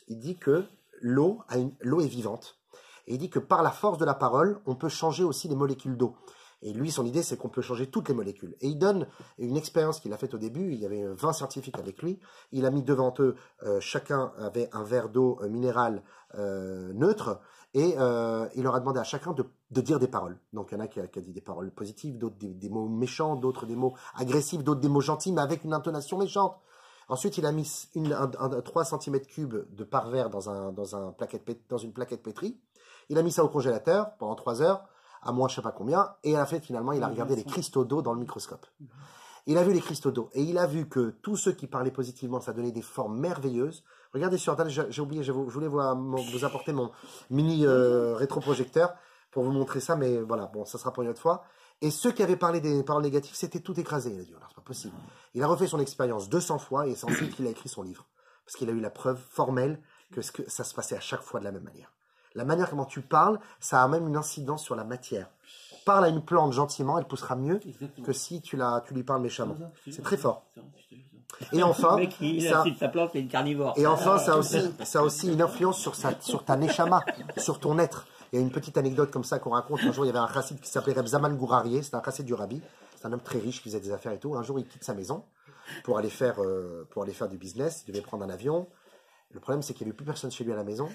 dit que l'eau est vivante. Et il dit que par la force de la parole, on peut changer aussi les molécules d'eau. Et lui, son idée, c'est qu'on peut changer toutes les molécules. Et il donne une expérience qu'il a faite au début. Il y avait 20 scientifiques avec lui. Il a mis devant eux, chacun avait un verre d'eau minérale neutre. Et il leur a demandé à chacun de dire des paroles. Donc, il y en a qui a dit des paroles positives, d'autres des mots méchants, d'autres des mots agressifs, d'autres des mots gentils, mais avec une intonation méchante. Ensuite, il a mis 3 cm3 de par verre dans une plaquette pétrie. Il a mis ça au congélateur pendant 3 heures. À moins je sais pas combien, et à la fin, finalement, il a regardé les cristaux d'eau dans le microscope. Il a vu les cristaux d'eau, et il a vu que tous ceux qui parlaient positivement, ça donnait des formes merveilleuses. Regardez sur Internet, j'ai oublié, je voulais vous apporter mon mini rétroprojecteur pour vous montrer ça, mais voilà, bon, ça sera pour une autre fois. Et ceux qui avaient parlé des paroles négatives, c'était tout écrasé. Il a dit, oh, c'est pas possible. Il a refait son expérience 200 fois, et c'est ensuite qu'il a écrit son livre. Parce qu'il a eu la preuve formelle que ça se passait à chaque fois de la même manière. La manière comment tu parles, ça a même une incidence sur la matière. Parle à une plante gentiment, elle poussera mieux que si tu lui parles méchamment. C'est très fort. Et enfin, Le mec, il a sa plante, c'est une carnivore. Et enfin, ça a aussi une influence sur ta neshama, sur ton être. Il y a une petite anecdote comme ça qu'on raconte. Un jour, il y avait un chassid qui s'appelait Reb Zaman Gourarié. C'était un chassid du rabbi. C'est un homme très riche qui faisait des affaires et tout. Un jour, il quitte sa maison pour aller faire du business. Il devait prendre un avion. Le problème, c'est qu'il n'y avait plus personne chez lui à la maison.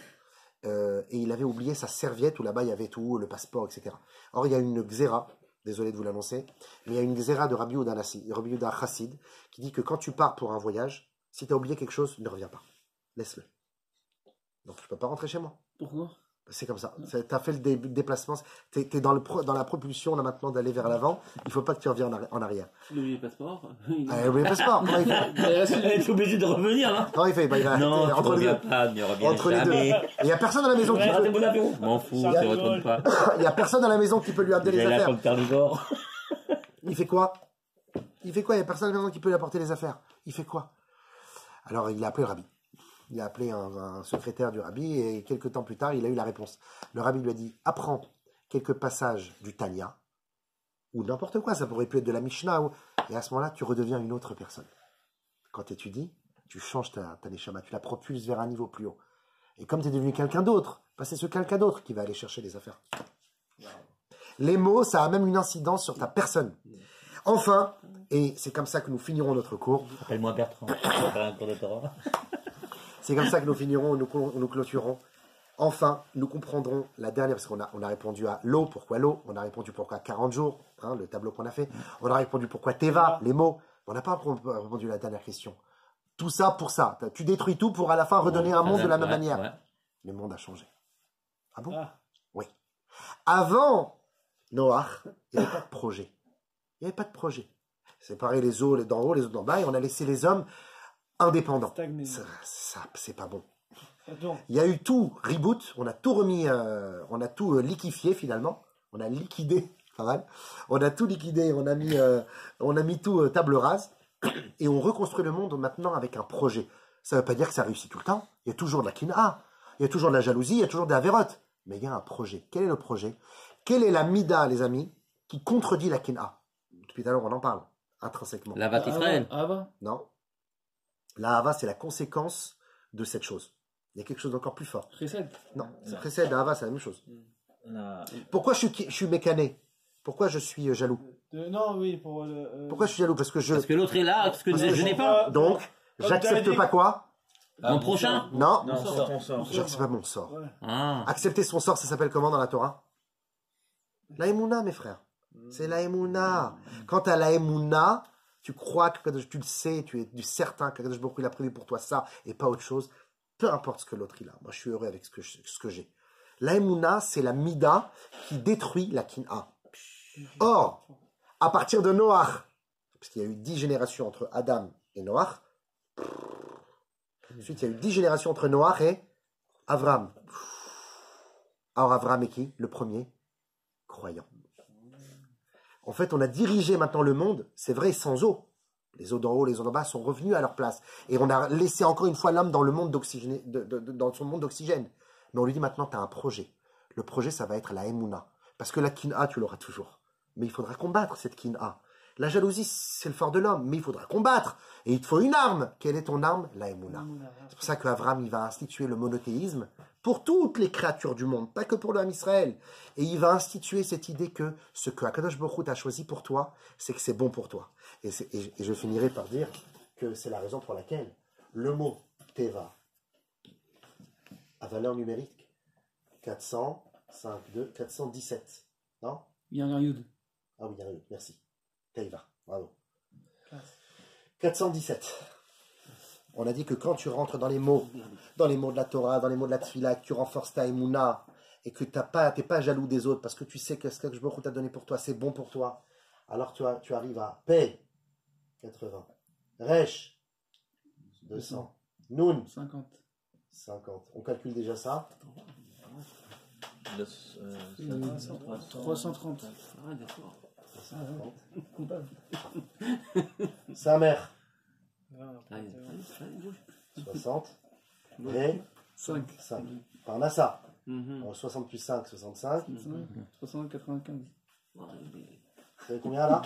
et il avait oublié sa serviette où là-bas il y avait tout, le passeport, etc. Or, il y a une xéra, désolé de vous l'annoncer, mais il y a une xéra de Rabbi Yehuda Chassid qui dit que quand tu pars pour un voyage, si tu as oublié quelque chose, ne reviens pas. Laisse-le. Donc, je ne peux pas rentrer chez moi. Pourquoi? C'est comme ça. Tu as fait le déplacement. Tu es dans la propulsion là maintenant d'aller vers l'avant. Il ne faut pas que tu reviennes en arrière. Le passeport. Le passeport. Comment il fait? Tu es obligé de revenir, hein. Comment il fait? Il va Non, tu entre les reviens deux. pas, ne reviens Entre les deux. jamais. Il n'y a personne dans la maison qui Regardez peut... mon avion. M'en fous, tu Ça ne retournes pas. Il y a personne dans la maison qui peut lui amener les J'ai la affaires. comme carnivore. Il fait quoi? Il fait quoi? Il n'y a personne dans la maison qui peut lui apporter les affaires. Il fait quoi? Alors, il a appelé le rabbi. Il a appelé un secrétaire du rabbi et quelques temps plus tard, il a eu la réponse. Le rabbi lui a dit, apprends quelques passages du Tanya, ou n'importe quoi, ça pourrait plus être de la Mishnah, et à ce moment-là, tu redeviens une autre personne. Quand tu étudies, tu changes ta neshama, tu la propulses vers un niveau plus haut. Et comme tu es devenu quelqu'un d'autre, c'est ce quelqu'un d'autre qui va aller chercher les affaires. Les mots, ça a même une incidence sur ta personne. Enfin, et c'est comme ça que nous finirons notre cours. Appelle-moi Bertrand. Je vais faire un cours de Torah. C'est comme ça que nous finirons, nous clôturons. Enfin, nous comprendrons la dernière, parce qu'on a répondu à l'eau, pourquoi l'eau, on a répondu pourquoi 40 jours, hein, le tableau qu'on a fait, on a répondu pourquoi Teva, les mots, on n'a pas répondu à la dernière question. Tout ça pour ça, tu détruis tout pour à la fin redonner un monde de la même manière. Ouais. Le monde a changé. Ah bon? Ah. Oui. Avant Noach, il n'y avait pas de projet. Il n'y avait pas de projet. Séparer les eaux d'en haut, les eaux d'en bas, et on a laissé les hommes indépendants. Stagné. Ça, c'est pas bon. Attends. Il y a eu tout reboot, on a tout remis, on a tout liquéfié finalement, on a liquidé, pas mal, on a tout liquidé, on a mis tout table rase, et on reconstruit le monde maintenant avec un projet. Ça ne veut pas dire que ça réussit tout le temps, il y a toujours de la kina, il y a toujours de la jalousie, il y a toujours de la vérote, mais il y a un projet. Quel est le projet? Quelle est la mida, les amis, qui contredit la kina? Depuis tout à l'heure, on en parle, intrinsèquement. La Vat Israël. Ava. Non. La hava, c'est la conséquence de cette chose. Il y a quelque chose d'encore plus fort. Chesed. Non, ça précède la hava, c'est la même chose. La- Pourquoi je suis mécané? Pourquoi je suis jaloux? Non, oui, pour le. Pourquoi je suis jaloux? Parce que Parce que l'autre est là, parce que Parce que je n'ai pas. Donc, Comme j'accepte t'as dit- pas quoi? Mon prochain. Non, Non, sort. ton sort. j'accepte pas mon sort. Ouais. Ah. Accepter son sort, ça s'appelle comment dans la Torah? La Emouna, mes frères. C'est la Emouna. Quand tu as la Emouna, tu crois que tu le sais, tu es du certain que Kadosh Baruch Hu, il a prévu pour toi ça et pas autre chose. Peu importe ce que l'autre il a. Moi, je suis heureux avec ce que j'ai. La Emouna, c'est la Mida qui détruit la Kina. Or, à partir de Noach, parce qu'il y a eu 10 générations entre Adam et Noach, ensuite il y a eu 10 générations entre Noach et Avram. Alors Avram est qui? Le premier croyant. En fait, on a dirigé maintenant le monde, c'est vrai, sans eau. Les eaux d'en haut, les eaux d'en bas sont revenues à leur place. Et on a laissé encore une fois l'homme dans le monde d'oxygène, dans son monde d'oxygène. Mais on lui dit maintenant, tu as un projet. Le projet, ça va être la Emouna. Parce que la Kina, tu l'auras toujours. Mais il faudra combattre cette Kina. La jalousie, c'est le fort de l'homme, mais il faudra combattre. Et il te faut une arme. Quelle est ton arme? La Emouna. C'est pour ça qu'Avram, il va instituer le monothéisme pour toutes les créatures du monde, pas que pour l'homme Israël. Et il va instituer cette idée que ce que Akadosh Baruch Hu t'a choisi pour toi, c'est que c'est bon pour toi. Et je finirai par dire que c'est la raison pour laquelle le mot Teva, à valeur numérique, 417. Non? Il y a un Yud. Ah oui, il y en a eu, merci. Teva, bravo. 417. On a dit que quand tu rentres dans les mots de la Torah, dans les mots de la Tfila, que tu renforces ta Emouna, et que tu n'es pas jaloux des autres, parce que tu sais que ce que je t'a donné pour toi, c'est bon pour toi, alors tu arrives à Pei, 80, Resh, 200, Nun, 50. 50. On calcule déjà ça. 330. Ah, d'accord. 50. Sa mère, Ah, 60. Et 5. 5. Parnassa, Mhm. 60 plus 5, 65. 60, 95. Vous savez combien là,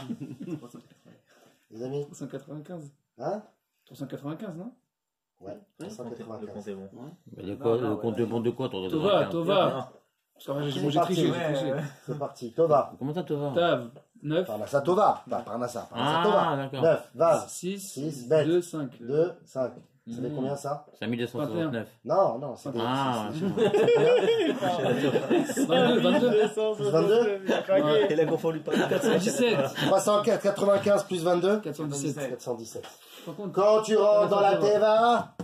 les amis? 395. Hein? 395, non? Ouais, Le 395. compte est bon. Mais de quoi, le compte de bon de quoi, ton Tova. Parce que moi, j'ai triché. C'est parti. Tova. Comment ça, Tova? Tav, 9, Parnassa Tova. Pas Parnassa. Parnassa Ah, Tova. d'accord. 9, Vav. 6, Six, bête. 2, 5. 2, 5. Ça fait combien ça? 5269. Non, non, c'est des... Ah. c'est combien? 22. Plus 22? Il a confondu par 417. 395 plus 22? 417. 417. Par contre, Quand tu rentres dans la Teva,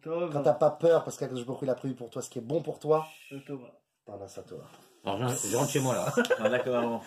טוב. quand t'as pas peur, parce qu'Akadosh Baruch Hu, il a prévu pour toi ce qui est bon pour toi, טוב. par la Satora. Alors je rentre chez moi là. Ah, d'accord.